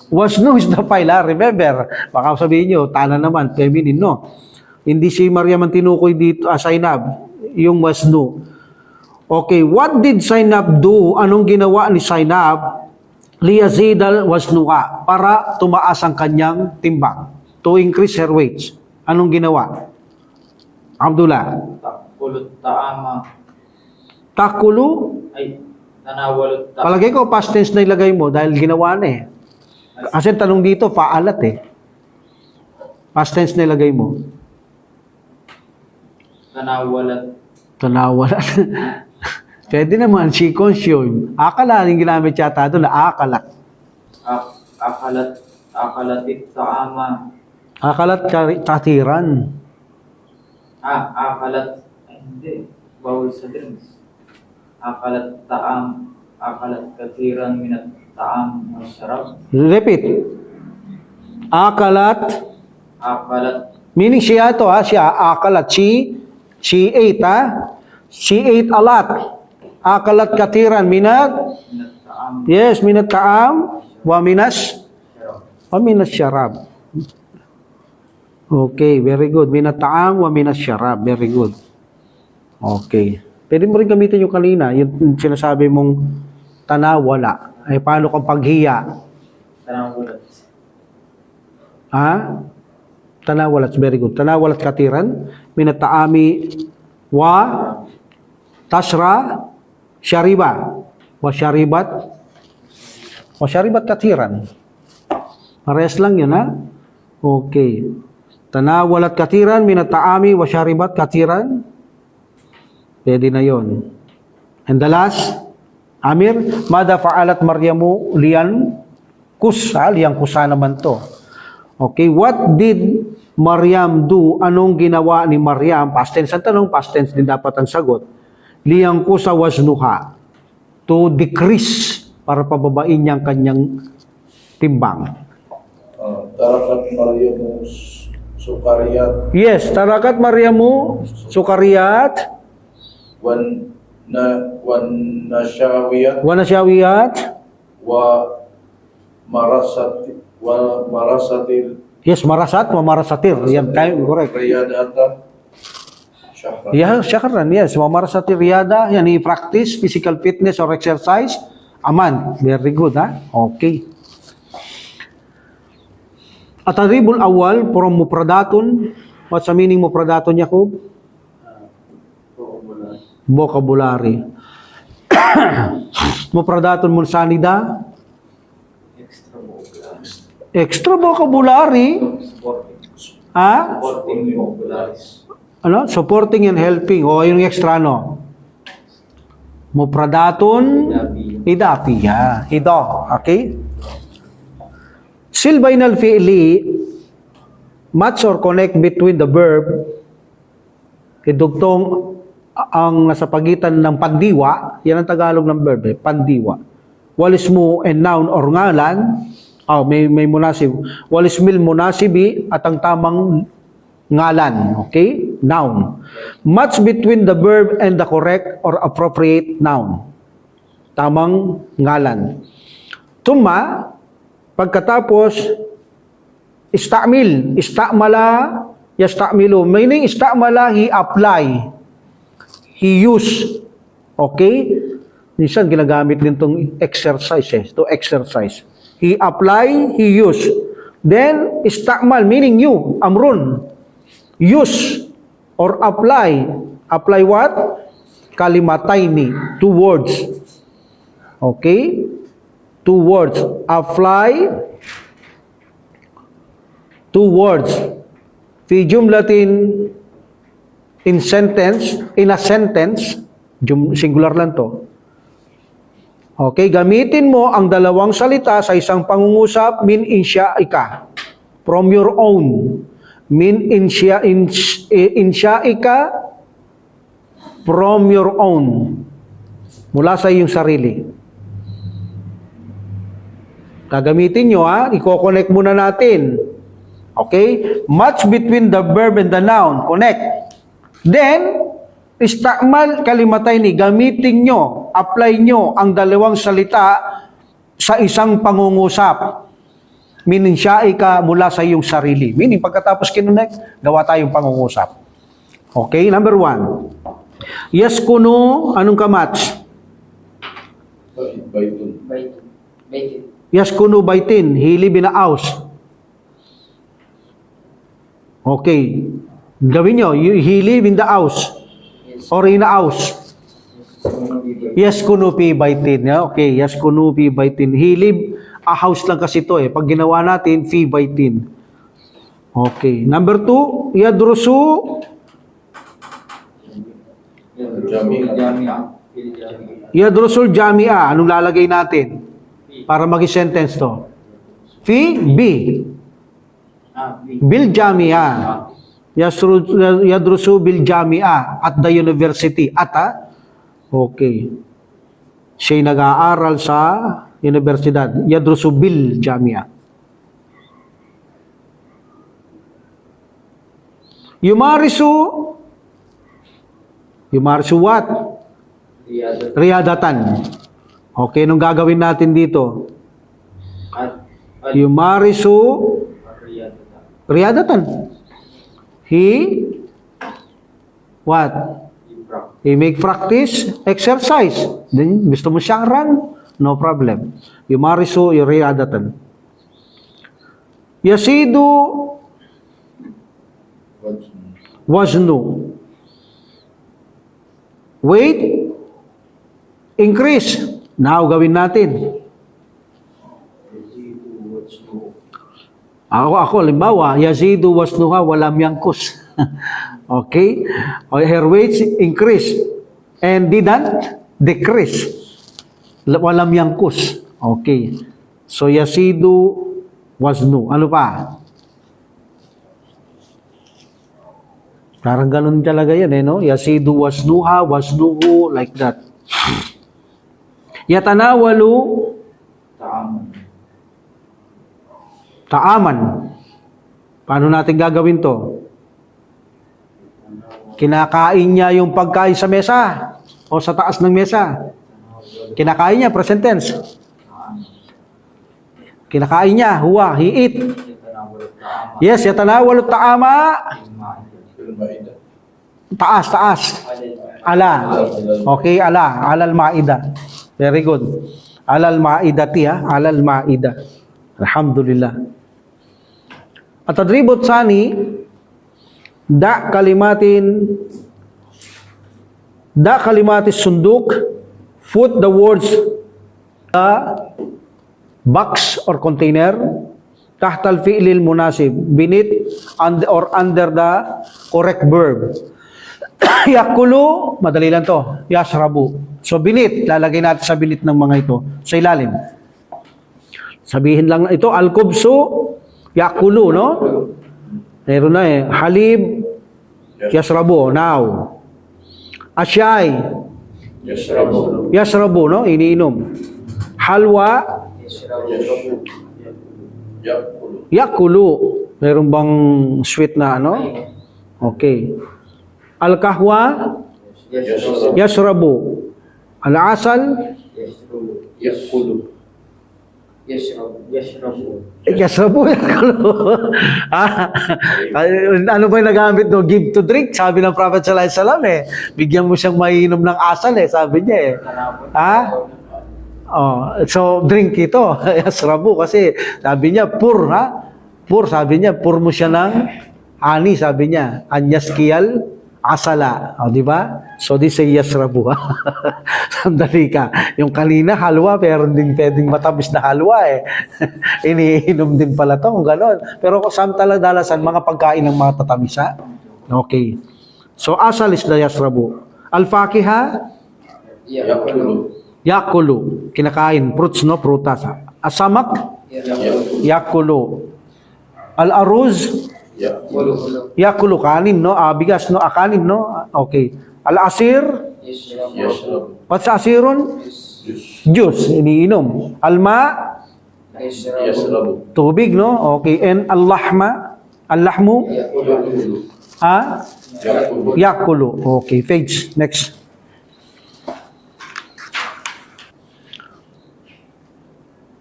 Wasnu is the file, ha? Remember, baka sabihin nyo, tana naman, feminine, no? Hindi si Maryam ang tinukoy dito, Zainab, yung wasnu. Okay, what did Zainab do? Anong ginawa ni Zainab? Liyazida wasnuha, para tumaas ang kanyang timbang. To increase her weight. Anong ginawa? Abdullah. Takulot taama. Takulu? Ay, tanawalot taama. Palagay ko, past tense na ilagay mo dahil ginawa na eh. Kasi tanong dito, faalat eh. Past tense na ilagay mo. Tanawalat. Tanawalan. Pwede naman, si consume. Akala, yung ginamit yata doon na akalat. Akalatit taama. Akalat katiran. Akalat. Ay, hindi. Bawal sa drinks. Akalat taam. Akalat kathiran minat taam masarap. Repeat. Akalat. Akalat. Meaning siya to ha, siya akalat. She ate ha. She ate a lot. Akalat katiran minat. Minat taam. Yes, minat taam. Wa minas. Wa minas syarab. Okay, very good. Minat taam wa minas syarab. Very good. Okay. Pwede mo rin gamitin yung kanina, yung sinasabi mong tanawala. Ay paano kung paghiya? Tanawalat. Ha? Tanawalat, very good. Tanawalat katiran, minataami wa tasra syariba. Wa syaribat katiran. Parehas lang yun, ha? Okay. Tanawalat katiran, minataami wa syaribat katiran. Pwede na yon. And the last, Amir, mada fa'alat Maryamu liyan kusa naman to. Okay, what did Maryam do? Anong ginawa ni Maryam? Past tense ang tanong, past tense din dapat ang sagot. Liyan kusa wasnuha. To decrease, para pababain niya ang kanyang timbang. Tarakat Maryamu Sukariyat Yes, tarakat Maryamu sukariyat wan nasyawiyat wa nasyawiyat. wa marasatil Yes, marasat wa marasatir. Yan, correct. riyadata syahran. Yeah, syakran, yes. Marasatir riyada, yan, i-practice physical fitness or exercise. Aman. Very good, ha? Okay. At-taribul awal, from mupradatun, What's the meaning mufradatun, Yakub? Vocabulary. Mufradatun munsanida? Extra vocabulary. Extra vocabulary. Supporting. Ah? Supporting vocabularies. Ano? Supporting and helping. O, yung extra, no? Mufradatun idafiyah. Ito. Okay? Silbainal fi'li match or connect between the verb idugtong ang nasa pagitan ng pandiwa, yan ang Tagalog ng verb, pandiwa. Walismu and noun or ngalan, may munasib. Walismil munasibi at ang tamang ngalan, okay? Noun. Match between the verb and the correct or appropriate noun. Tamang ngalan. Tuma, pagkatapos, istamil. Istamala, yastamilu. Meaning, istamala, he apply. He use. Okay? Minsan, ginagamit din itong exercise. To exercise. He apply, he use. Then, istamal, meaning you, amrun. Use or apply. Apply what? Kalimataini. 2 words. Okay? 2 words. Apply 2 words. Fi jumlatin in a sentence, singular lang to. Okay, gamitin mo ang dalawang salita sa isang pangungusap, min insya'ika. From your own. Min insya'ika from your own. Mula sa iyong sarili. Gagamitin nyo i-connect muna natin. Okay? Match between the verb and the noun. Connect. Then, istakmal kalimataini. Gamitin nyo, apply nyo ang dalawang salita sa isang pangungusap. Meaning, sya'ika mula sa iyong sarili. Meaning, pagkatapos kinonect, gawa tayong pangungusap. Okay? Number 1. Yes, kuno, anong kamatch? Baitun. Baitin. Yes, kuno baitin. Hili binaos. Okay. Gawin nyo. He live in the house. Or in the house. Yes, kuno pi baitin. Okay. Yes, kuno pi baitin. He live a house lang kasi ito Pag ginawa natin, fi baitin. Okay. Number 2, yadrusu. Yadrusul jamia. Anong lalagay natin? Para maging sentence to. Fi B. Bil jamia. Yadrusu bil jamia at the university. Okay. Siya'y nag-aaral sa universidad. Yadrusu bil jamia. Yumarisu what? Riyadatan. Okay, nung gagawin natin dito? Yumarisu riyadatan. He what? He make practice exercise. Then gusto mo siyang run? No problem. Yumarisu riyadatan. Yasidu waznu. Weight increase. Now gawin natin. Ako, halimbawa, yazidu wasnuha walam yangkus. Okay? Her weight increase and didn't decrease. Walam yangkus. Okay. So, yazidu wasnu. Ano pa? Parang ganun talaga yan no? Yazidu wasnuha, wasnuhu, like that. Yatanawalu ta'aman. Paano natin gagawin to? Kinakain niya yung pagkain sa mesa o sa taas ng mesa. Kinakain niya, present tense. Kinakain niya, huwa, he eat. Yes, yatanawalu ta'ama. Taas. Ala. Okay, ala. Alal ma'ida. Very good. Alal ma'idati Alal ma'ida. Alhamdulillah. At tadribut sani, Da kalimatis sunduk. Put the words the box or container tahtal fi'lil munasib, beneath or under the correct verb. Yakulu, madali lang to. Yashrabu. So beneath, lalagay natin sa beneath ng mga ito. Sa ilalim. Sabihin lang ito, al-kubsu, yakulu, no? Meron na eh. Halib, yashrabu, now. Asyay, Yashrabu. yashrabu, no? Iniinom. Halwa, Yashrabu. Yakulu. yakulu. Meron bang sweet na ano? Okay. Al-kahwa, Yashrabu. yashrabu. Al-asal, Yashrabu. Yakulu. Yashrabu. yashrabu, yakulu. Ano ba yung nagamit no? Give to drink, sabi ng Prophet sallallahu alaihi wasallam eh. Bigyan mo siyang mainom ng asal eh, sabi niya eh. Ha? Oh, so drink ito, yashrabu kasi sabi niya pur ha. Pur sabi niya, pur mo siya ng ani sabi niya. Anyaskiyal asala, o di ba? So this is yashrabu. Sandali ka. Yung kanina halwa pero hindi pwedeng matamis na halwa eh. Iniinom din pala to kung gano'n. Pero samantala-dalasan mga pagkain ng mga tatamisa. Okay. So asal is the yashrabu. Al-fakiha, Yakulu. yakulu, kinakain, fruits no, prutas. Asamak, Yakulu. yakulu. Al-aruz, Yakulu. yakulu, kanin no, bigas no, kanin no. Okay. Al-asir, Yashrabu. Yashrabu. what's asirun? Juice. Juice, iniinom. Alma, Yashrabu. Yashrabu. tubig no. Okay. And al-lahma, al-lahmu, Yakulu. Yakulu. yakulu. Okay, page. Next.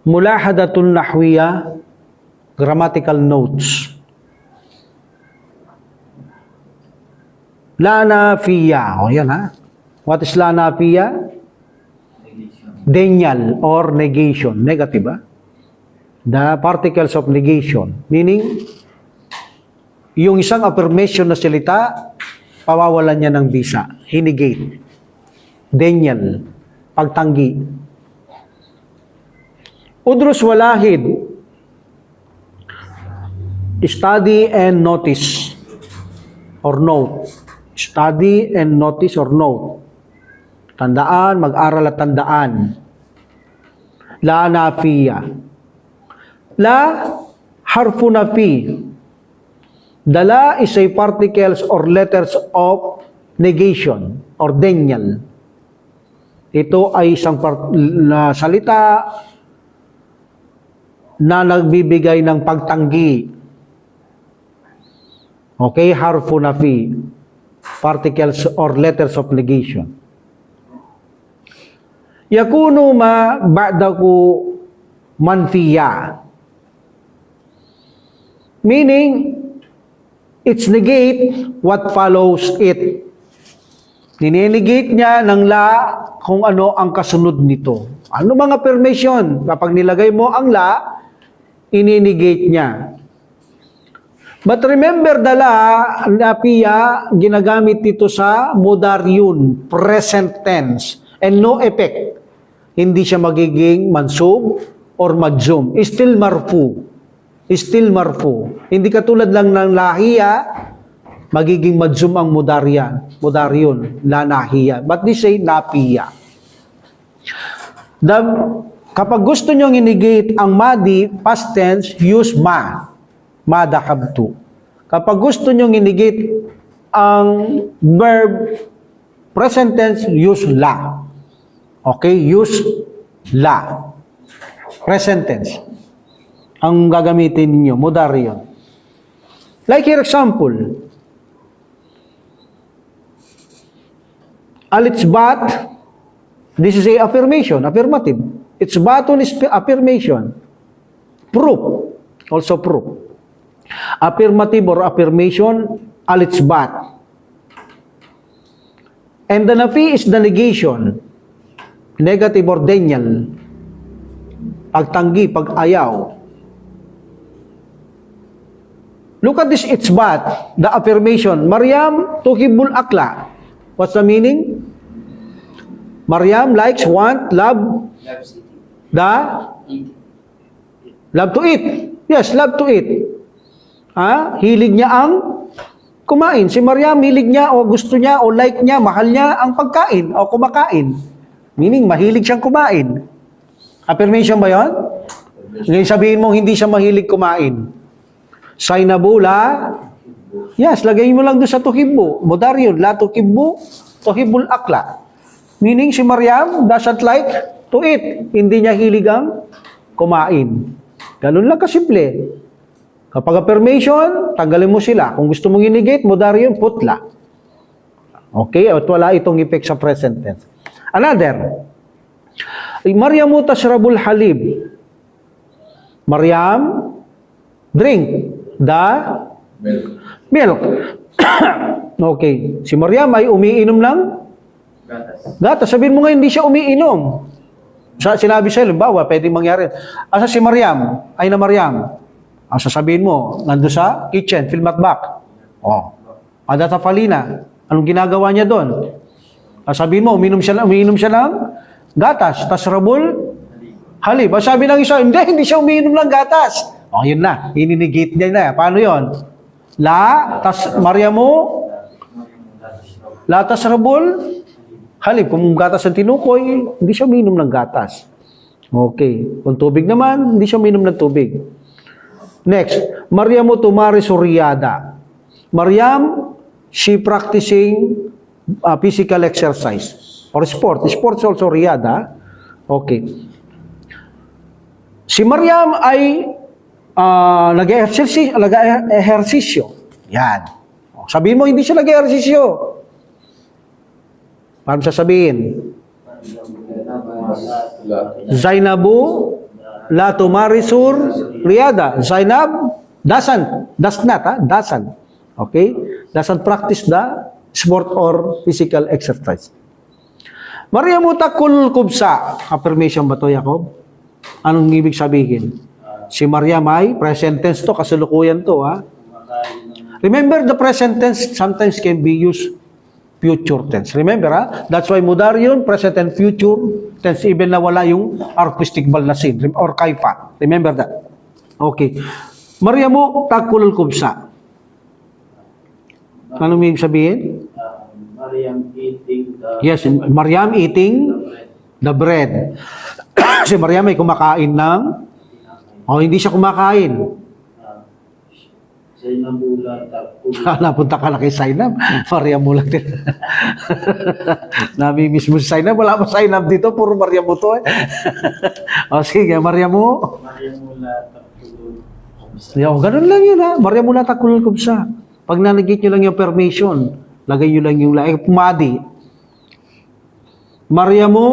Mulahadatun nahwiya, grammatical notes. La nafiya. O yan ha. What is la nafiya? Denial or negation. Negative ha? The particles of negation. Meaning, yung isang affirmation na salita, pawawalan niya ng visa. Hinegate. Denial. Pagtanggi. Udrus walahid. Study and notice. Or note. Study and notice or note. Tandaan, mag-aral at tandaan. La nafiya. La harfu nafi. The la is a particles or letters of negation or denial. Ito ay isang salita na nagbibigay ng pagtanggi. Okay, harfu nafi. Particles or letters of negation. Yakunu ma ba'daku manfiya. Meaning, it's negate what follows it. Ninenegate niya ng la kung ano ang kasunod nito. Ano mga affirmation? Kapag nilagay mo ang la, ininegate niya. But remember the la, napiya, ginagamit dito sa mudaryun, present tense, and no effect. Hindi siya magiging mansub or majzum. Still marfu. Still marfu. Hindi katulad lang ng lahiya, magiging majzum ang mudaryun, la nahiya. But this say napiya. Kapag gusto nyo inigate ang madi, past tense, use ma. Madahabtu. Kapag gusto nyo inigate ang verb, present tense, use la. Okay? Use la. Present tense. Ang gagamitin ninyo, mudaryon. Like here example, al-itsbat, this is a affirmation, affirmative. Itsbatun is affirmation. Proof, also proof. Affirmative or affirmation, al-itsbat. And the nafi is the negation. Negative or denial. Pagtanggi, pag-ayaw. Look at this itsbat, the affirmation. Maryam tuhibul akla. What's the meaning? Maryam likes, want, love, Loves eating. the Eating. love to eat. Yes, love to eat. Hilig niya ang kumain. Si Maryam, hilig niya o gusto niya o like niya, mahal niya ang pagkain o kumakain. Meaning, mahilig siyang kumain. Affirmation ba yun? Ngayon sabihin mo, hindi siya mahilig kumain. Sainabula. Yes, lagay mo lang doon sa tuhibbu. Modaryon, la tuhibbu, tuhibul akla. Meaning, si Maryam doesn't like to eat. Hindi niya hilig ang kumain. Ganun lang kasimple. Kapag affirmation, tanggalin mo sila. Kung gusto mong inigate, modaryon, putla. Okay? At wala itong effect sa present tense. Another. Maryamu tashrabul halib. Maryam, drink the milk. Okay. Si Maryam ay umiinom ng Gatas. gatas. Sabihin mo ngayon, hindi siya umiinom. Sinabi sa'yo, bawa, pwedeng mangyari. Asa si Maryam? Ay na Maryam. Sasabihin mo, nandun sa kitchen, film at back. Adata Falina. Anong ginagawa niya doon? Sasabihin mo, umiinom siya ng gatas. Tasrabul halib. Sabi ng isa, hindi siya umiinom ng gatas. Yun na. Ininigate niya na. Paano yun? Maryamu, la tasrabul halib. Kung gatas ang tinukoy, hindi siya umiinom ng gatas. Okay. Kung tubig naman, hindi siya umiinom ng tubig. Next, Maryamu tumari suryada. Maryam, she practicing physical exercise or sport. Sports also riyada. Okay. Si Maryam ay nag-ehersisyo. Yan. Sabihin mo, hindi siya nag-ehersisyo. Paano sasabihin? Zainabu la tumarisur riyada. Zainab does not. Okay? Doesn't practice the sport or physical exercise. Maryamu takul kubsa. Affirmation ba to, Jacob? Anong ibig sabihin? Si Maryam ay present tense to, kasalukuyan to, ha? Remember, the present tense sometimes can be used future tense. Remember, ha? That's why mudaryon, present and future tense, even na wala yung artistic balnasin or kaifa. Remember that. Okay. Maryamu takul kubsa. Anong ibig sabihin? Maryam eating the Yes, Maryam eating the bread. Si Maryam ay kumakain ng hindi siya kumakain. Sainabula takul. Napunta ka na kay Zainab. Maryam mo lang din. Nami-miss mo si Zainab. Wala pa Zainab dito. Puro Maryam mo to. Sige, Maryam mo. Maryamula takul. Ganun lang yun, ha. Maryam mo lang takul kubsa. Pag nanagit nyo lang yung permission, lagay nyo lang yung pumadi. Maryam mo,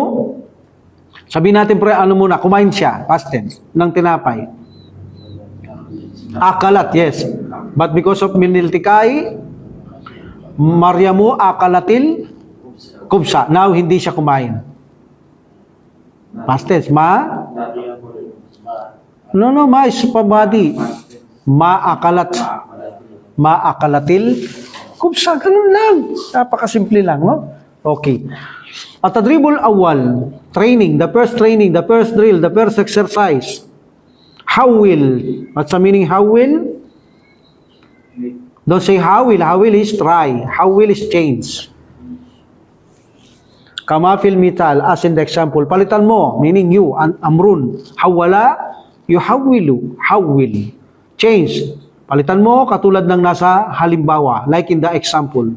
sabihin natin muna, kumain siya, past tense, ng tinapay. Akalat, yes. But because of miniltikai, Maryamu akalatil kubsa. Now, hindi siya kumain. Past tense, ma is pabadi. Maakalatil kubsa. Ganun lang. Napakasimple lang, no? Okay. At tadribul awal, training, the first drill, the first exercise. How will? What's the meaning how will? Don't say how will. How will is try. How will is change. Kamafil mital, as in the example. Palitan mo, meaning you, amrun. Hawala, you hawilu. How will. Change. Palitan mo, katulad ng nasa halimbawa. Like in the example.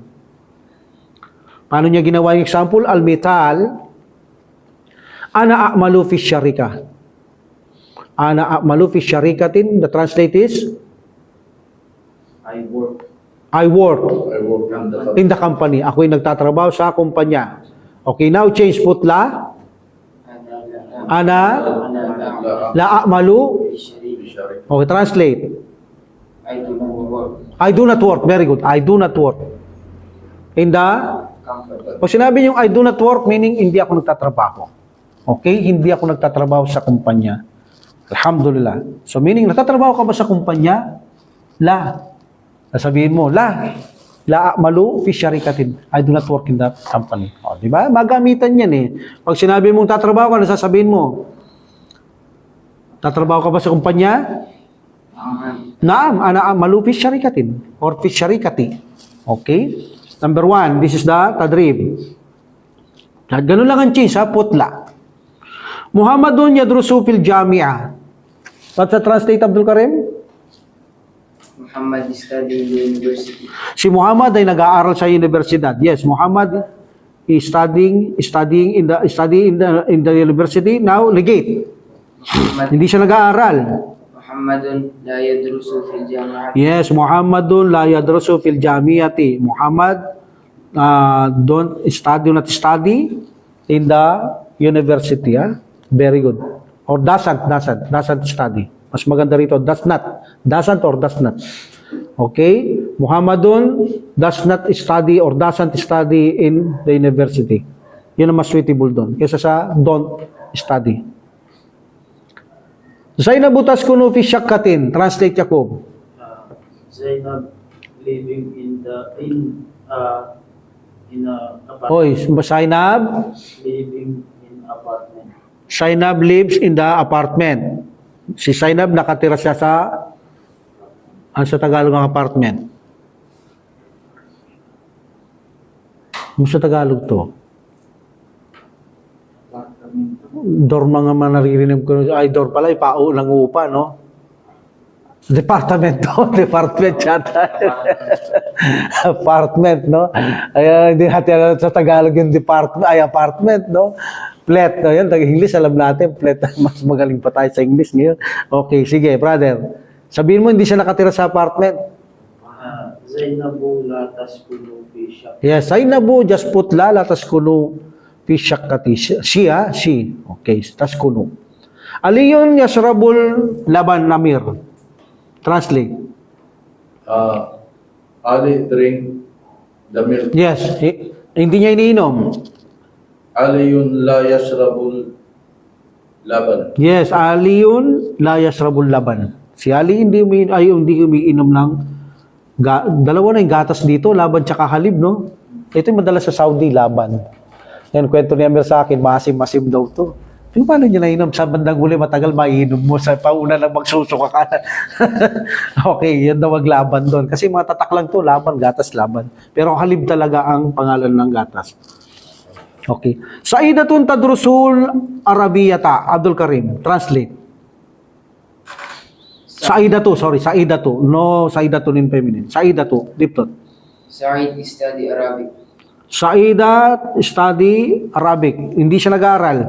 Paano niya ginawa yung example? Al-mital, ana a'malu fi syarika. Ana a'malu fi syarikatin. The translate is? I work I work from the in the company. Ako'y nagtatrabaho sa kumpanya. Okay, now change putla. Ana la a'malu. Okay, translate. I do not work. I do not work. Very good. I do not work. In the Comfort. Pag sinabi yung I do not work, meaning hindi ako nagtatrabaho. Okay? Hindi ako nagtatrabaho sa kumpanya. Alhamdulillah. So meaning, nagtatrabaho ka ba sa kumpanya? La. Sasabihin mo, la a'malu fi syarikatin. I do not work in that company. O, di ba? Magamitan yan eh. Pag sinabi mong tatrabaho ka, sasabihin mo, tatrabaho ka ba sa kumpanya? Naam, ana a'malu fi syarikatin or fi syarikati. Okay? Number 1, this is the tadrib. Ganun lang ang cheese, ha? Putla. Muhammadun yadrusu fil jami'ah. What's the translate, Abdul Karim? Muhammad study in the university. Si Muhammad ay nag-aaral sa universidad. Yes, Muhammad is studying in the university. Now, negate. Hindi siya nag-aaral. Muhammadun la yadrusu fil jami'ah. Yes, Muhammadun la yadrusu fil jami'ati. Muhammad don't study in the university. Very good. Or doesn't study. Mas maganda rito, doesn't or does not. Okay? Muhammadun does not study or doesn't study in the university. Yun ang mas suitable doon. Kesa sa don't study. Zainab taskunu fi syakkatin. Translate Jacob. Zainab living in a apartment. Hoy, Zainab. Living in apartment. Zainab lives in the apartment. Si Zainab nakatira siya sa Tagalog ng apartment. Ano sa Tagalog to? Dorma nga man naririnig ko. Ay, door pala, ipao ng upa, no? Department to. Department yata. Apartment, no? Ay, hindi natin sa Tagalog yung department. Ay, apartment, no? Flat, no? Yan, English, alam natin. Flat, mas magaling pa tayo sa English ngayon. Okay, sige, brother. Sabihin mo, hindi siya nakatira sa apartment. Zainabu la taskunu fi syakkatin. Yes, Zainabu, just put la taskunu fi syakkati. She. Okay, taskunu. Aliyun yasrabul laban namir. Translate. Ali drink the milk. Yes, hindi niya iniinom. Aliyun la yasrabul laban. Yes, Aliyun la yasrabul laban. Si Ali hindi umiinom ng dalawa na yung gatas dito, laban tsaka halib, no? Ito yung madalas sa Saudi, laban. Yan, kwento ni Amir sa akin, masim-masim daw to. Yung paano niya nainom? Sa bandang huli, matagal mainom mo. Sa pauna lang magsusuka ka. Okay, yan daw maglaban doon. Kasi mga tatak lang to, laban, gatas, laban. Pero halib talaga ang pangalan ng gatas. Okay. Saidatun tadrusul arabiyata. Abdul Karim, translate. Saidatu. No, Saidatun in feminine. Saidatu, diptot. Sa'id study Arabic. Saidat study Arabic. Hindi siya nag-aaral.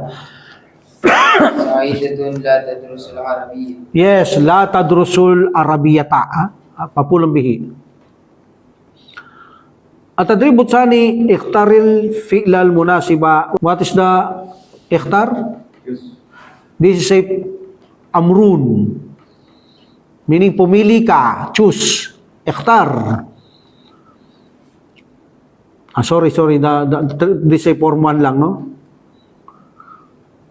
Sa'idatun la tadrusu al-Arabiyya. Yes, la tadrusul arabiyata. Papulang bihi. At tadribut sani, ikhtaril fi'lal munasiba. What is the ikhtar? This is a amrun. Meaning pumili ka, choose, ikhtar. Sorry, this is a form 1 lang, no?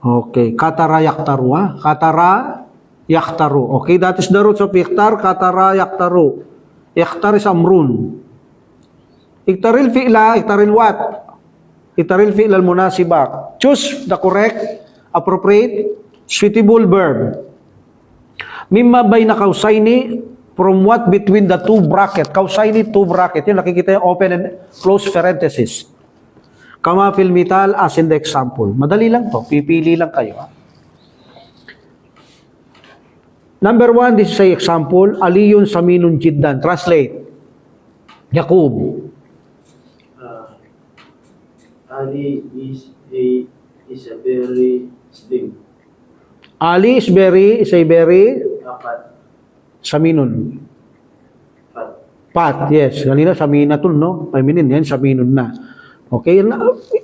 Okay, katara yaktaru, ha? Katara yaktaru. Okay, that is the roots of ikhtar, katara yaktaru. Ikhtar is amrun. Ikhtaril fi'la, ikhtaril what? Ikhtaril fi'la al-munasiba. Choose the correct, appropriate, suitable verb. Mimma bayna kausaini, from what between the two bracket. Kausaini, two bracket. Yun, nakikita yung open and close parenthesis. Kama fil mital, as in the example. Madali lang to. Pipili lang kayo. Ha? Number 1, this is a example. Aliyun saminun jiddan. Translate. Yaqub. Ali is a very slim. Ali is a very Apat. saminun. Fat. Pat, yes. Kanina saminatul, no? Feminine yan, saminun na. Okay?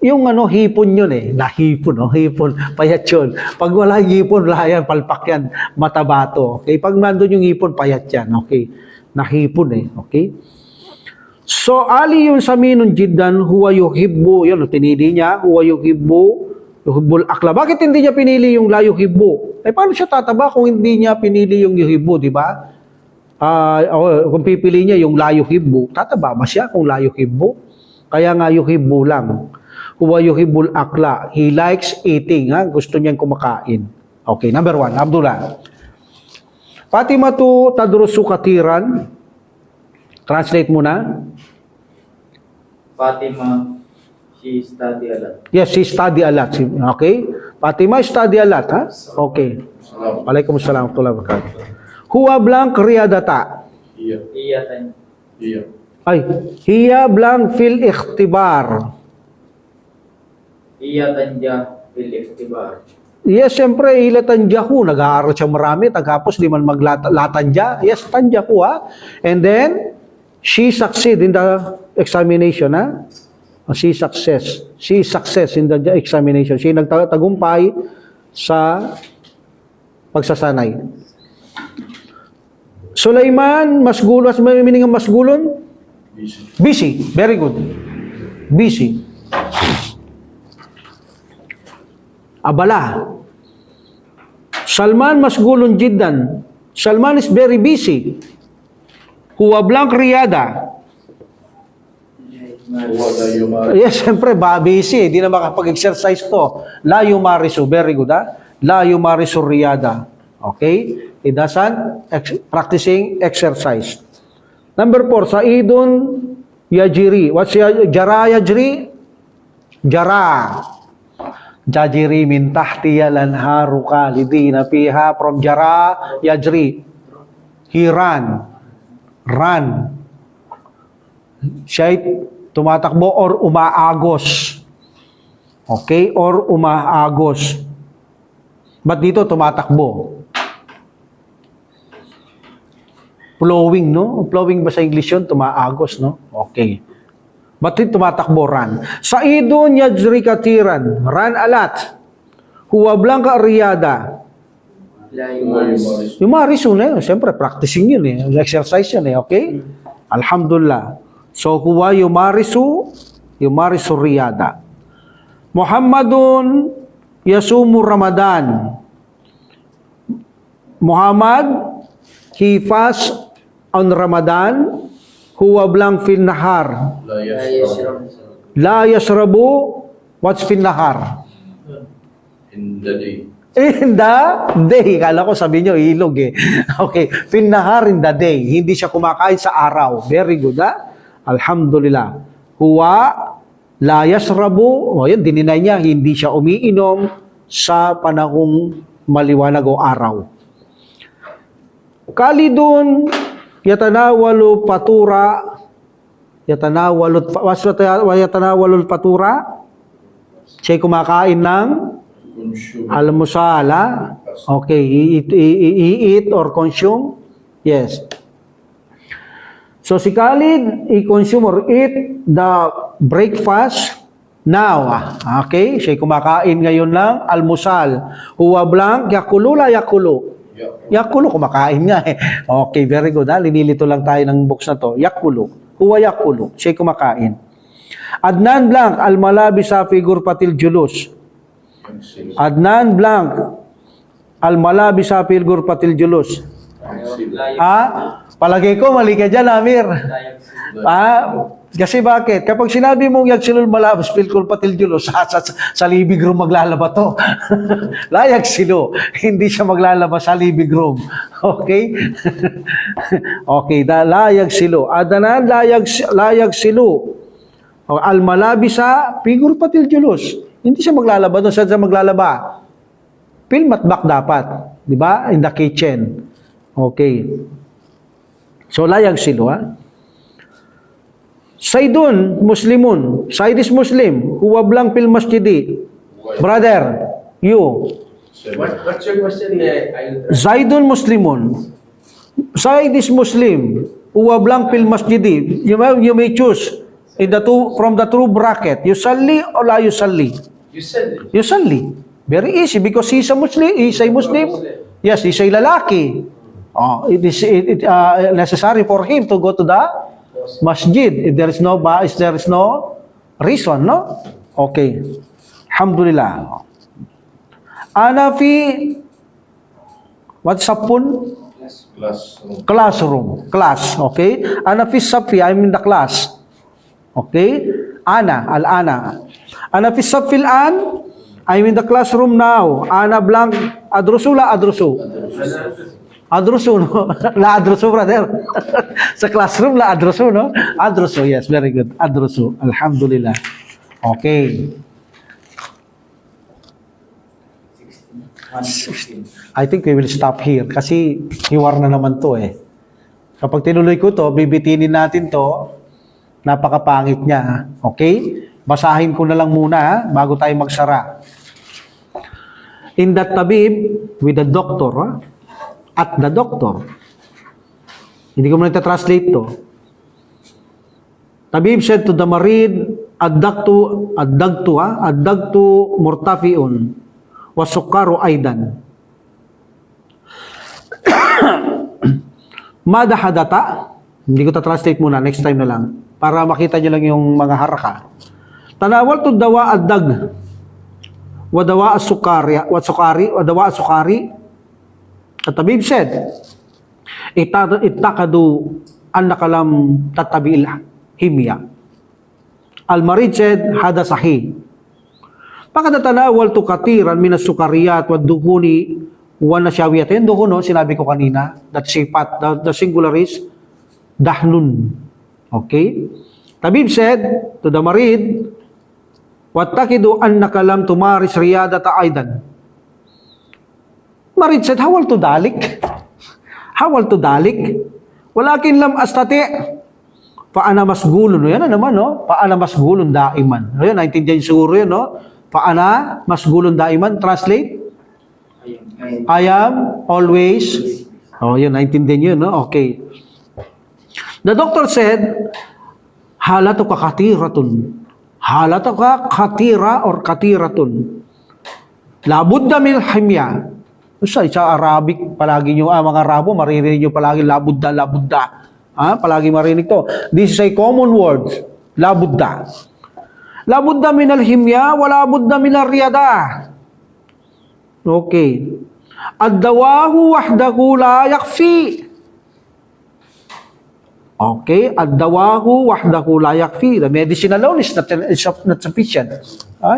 Yung hipon yun eh. Nahipon, no? Hipon. Payat yun. Pag wala yung hipon, wala yan. Palpak yan. Matabato. Okay? Pag nandun yung hipon, payat yan. Okay? Nahipon eh. Okay? So, Ali yung saminun jiddan, huwa yuhibbu. Yun, pinili niya. Huwa yuhibbu. Yuhibbul akla. Bakit hindi niya pinili yung la yuhibbu? Eh, paano siya tataba kung hindi niya pinili yung yuhibbu, di ba? kung pipili niya yung la yuhibbu, tataba ba siya kung la yuhibbu? Kaya nga yuhibbu lang. Huwa yuhibbul akla. He likes eating. Gusto niyang kumakain. Okay, number 1, Abdullah. Fatimatu tadrusu katiran. Translate muna. Fatima, she study a lot. Yes, she study a lot. Okay? Fatima study a lot, ha? Okay. Waalaikumsalam warahmatullahi wabarakatuh. Huwa blank riyadata. Iya. Iya tan. Iya. Ay, hiya blank fil ikhtibar. Iya tanja bil iktibar. Yes, siyempre, ilatanjahu. Nag-aaral siya marami, tapos di man maglatanja. Yes, tanjahu, ha? And then, she succeed in the examination, ha? She success in the examination. She nagtagumpay sa pagsasanay. Sulaiman, masgulo. What's the meaning of masgulon? Busy. Busy. Very good. Busy. Abala. Salman masgulun jiddan. Salman is very busy. Huwa blank riyada. Huwa la yumari. Yes, siyempre, busy. Hindi na makapag-exercise to. La yumarisu. Very good, ha? La yumarisu riyada. Okay? He doesn't practicing exercise. Number 4, Saidun yajiri. What's jara yajri? Jara. Jajiri min tahtiya lanharu khalidina fiha, from jara yajri. He ran. Siya'y tumatakbo or umaagos. Okay? Or umaagos. Ba't dito tumatakbo? Flowing, no? Flowing ba sa English yun? Tumaagos, no? Okay. Ba't dito tumatakbo? Run. Saidun yajri katiran. Run a lot. Huwa blanca riyada. La yumaris. Yumarisu na yun. Siyempre, practicing yun eh. Exercise yun eh. Okay? Alhamdulillah. So, huwa yumarisu riyada. Muhammadun yasumu Ramadan. Muhammad, he fast on Ramadan. Huwa blank fil nahar. La La yashrab. yashrab. La yasrabu. What's fil nahar? In the day. In the day. Kala ko sabi nyo, ilog eh. Okay. Fil nahar in the day. Hindi siya kumakain sa araw. Very good, ha? Alhamdulillah. Huwa la yasrabu. O yan, dininay niya. Hindi siya umiinom sa panahong maliwanag o araw. Kalidun yatanawalu patura. Yatanawalu patura. Siya'y kumakain ng Consume. almusala. Okay, eat or consume? Yes. So si Khalid, i-consume or eat the breakfast now. Okay, siya'y kumakain ngayon ng almusal. Huwa blank, yakulu la yakulu. Yakulu, kumakain nga eh. Okay, very good, ha? Linilito lang tayo ng books na to. Yakulu. Huwa yakulu. Siya'y kumakain. Adnan blank, al-malabisa fi gurfatil julus. Adnan blank, al-malabisa fi gurfatil julus. Palagay ko, mali ka dyan, Amir. Kasi bakit? Kapag sinabi mong yagsilul malabas fil gurfatil julus, sa living room maglalaba to. La yagsilu. Hindi siya maglalaba sa living room. Okay? Okay, la yagsilu. Adnan la yagsilu. Al-malabisa fi gurfatil julus. Hindi siya maglalaba doon. Saan siya maglalaba? Fil matbak dapat. Di ba? In the kitchen. Okay. So, layag silo, ha? Saidun, Muslimun. Said is Muslim. Huwa blang fil masjidi. Brother, you. What's your question? Zaidun Muslimun. Said is Muslim. Huwa blang fil masjidi. You may choose in the from the two bracket. Yusalli or la yusalli? You said it. Yusalli. Very easy because he's a Muslim. He's a Muslim. Yes, he's a lalaki. Oh, it is necessary for him to go to the masjid. If there is no reason, no? Okay. Alhamdulillah. Ana fi what's sapun? Classroom. Classroom. Class. Okay? Ana fi safi, I'm in the class. Okay? Ana, al-ana. Ana fi safi al-an, I'm in the classroom now. Ana blank, adrusu la adrusu. Adrusu, no? La adrusu, brother. Sa classroom, la adrusu, no? Adrusu, yes, very good. Adrusu. Alhamdulillah. Okay. 116. I think we will stop here kasi hiwar na naman to eh. Kapag tinuloy ko to, bibitinin natin to, napakapangit niya. Okay? Basahin ko na lang muna bago tayo magsara. In that tabib, with the doctor, at the doctor. Hindi ko muna ita-translate to. Tabib said to the marid, addagtu murtafiun, wasukaru aidan. Mada hadata, hindi ko ta-translate muna, next time na lang, para makita nyo lang yung mga haraka. Tanawal to dawa addag, wadawa asukari, wadawa asukari. At tabib said, itakadu an nakalam tatabil himya. Al-marid said, hada sahih. Pagkatatanawal to katiran minas sukariyat wa dukuni wa nasyawiyatin. Dukuno, sinabi ko kanina, that sifat, the singular is dahnun. Okay? Tabib said to the marid, wattakidu annaka lam tumaris riyadata aidan. Marid said, hawal to dalik. Hawal to dalik. Walakin lam astati. Paana masgulun. Yan na naman, no? Paana masgulun daiman. Ayan, naintindihan siguro yun, no? Paana masgulun daiman. Translate? I am always. Oh, yun, naintindihan yun, no? Okay. The doctor said, halatu ka katiratun. Halatu ka katira or katiratun. Labudda min himya. Sa Arabic, palagi nyo, mga Arabo, maririnig nyo palagi, labudda, labudda. Palagi marinig to. This is a common word, labudda. Labudda min al-himya, wala budda min al-riyada. Okay. Ad-dawahu wahdahu la yakfi. Okay. Ad-dawahu wahdahu la yakfi. The medicine alone is not sufficient.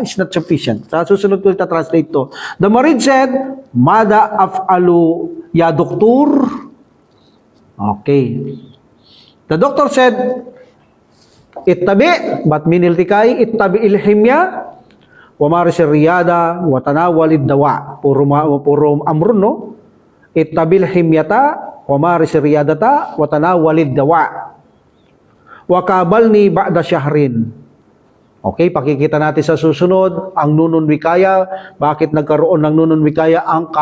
It's not sufficient. Sa susunod ko ita-translate to. The marid said, mada af'alu ya doktor. Okay. The doctor said, ittabi, bat min iltikay, ittabi ilhimya, wa maris riyada, wa tanawalid dawa. Puro amrun, no? Ittabi ilhimyata, wa maris riyadata, wa tanawalid dawa. Wa kabalni ba'da syahrin. Okay, pakikita natin sa susunod ang nunun wikaya. Bakit nagkaroon ng nunun wikaya ang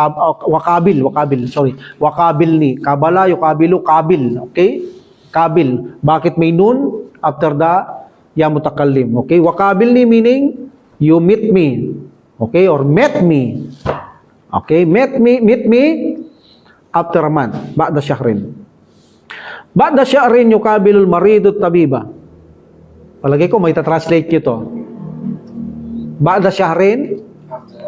wakabil, wakabil ni kabala, yukabilu, kabil. Okay, kabil. Bakit may nun after the ya mutakallim? Okay, wakabil ni meaning you meet me. Okay, or met me. Okay, meet me after a month. Ba'da syahrin. Ba'da syahrin yukabilul maridut tabiba. Palagay ko, may translate nyo to. Ba'da syahrin,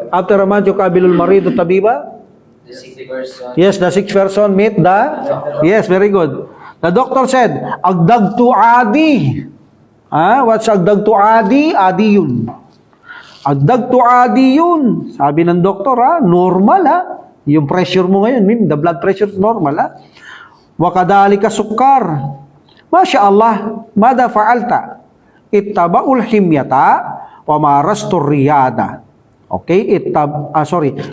after a month, yukabilul maridu tabiba. The 60 person. Yes, the 6th person meet the... Yes, very good. The doctor said, agdagtu adi. What's agdagtu adi? Adi yun. Agdagtu adi yun. Sabi ng doktor, normal, yung pressure mo ngayon, the blood pressure is normal, Wakadalika sukkar. Masya Allah, mada fa'alta? Ittaba'ul himyata wa marastur riyada. Okay,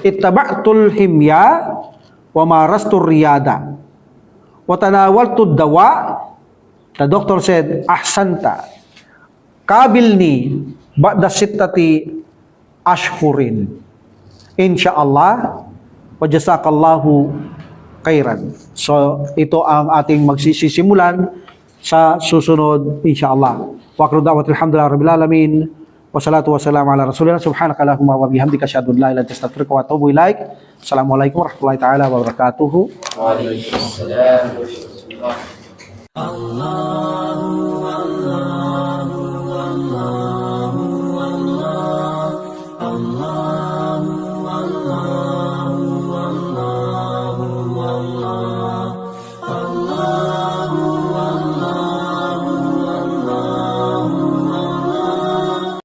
ittaba'tul himya wa marastur riyada. Wa tanawaltud dawa. The doctor said, ahsanta. Kabilni ba'da sittati ashhurin. Insyaallah wa jazakallahu khairan. So, ito ang ating magsisisimulan sa susunod, insyaallah. Wa akhiru da'watil hamdulillahi rabbil alamin. Wassalatu wassalamu ala rasulillah. Subhanaka Allahumma wa bihamdika asyhadu an la ilaha illa anta astaghfiruka wa atubu ilaik. Assalamualaikum warahmatullahi taala wabarakatuh. Waalaikumsalam warahmatullahi wabarakatuh. Allah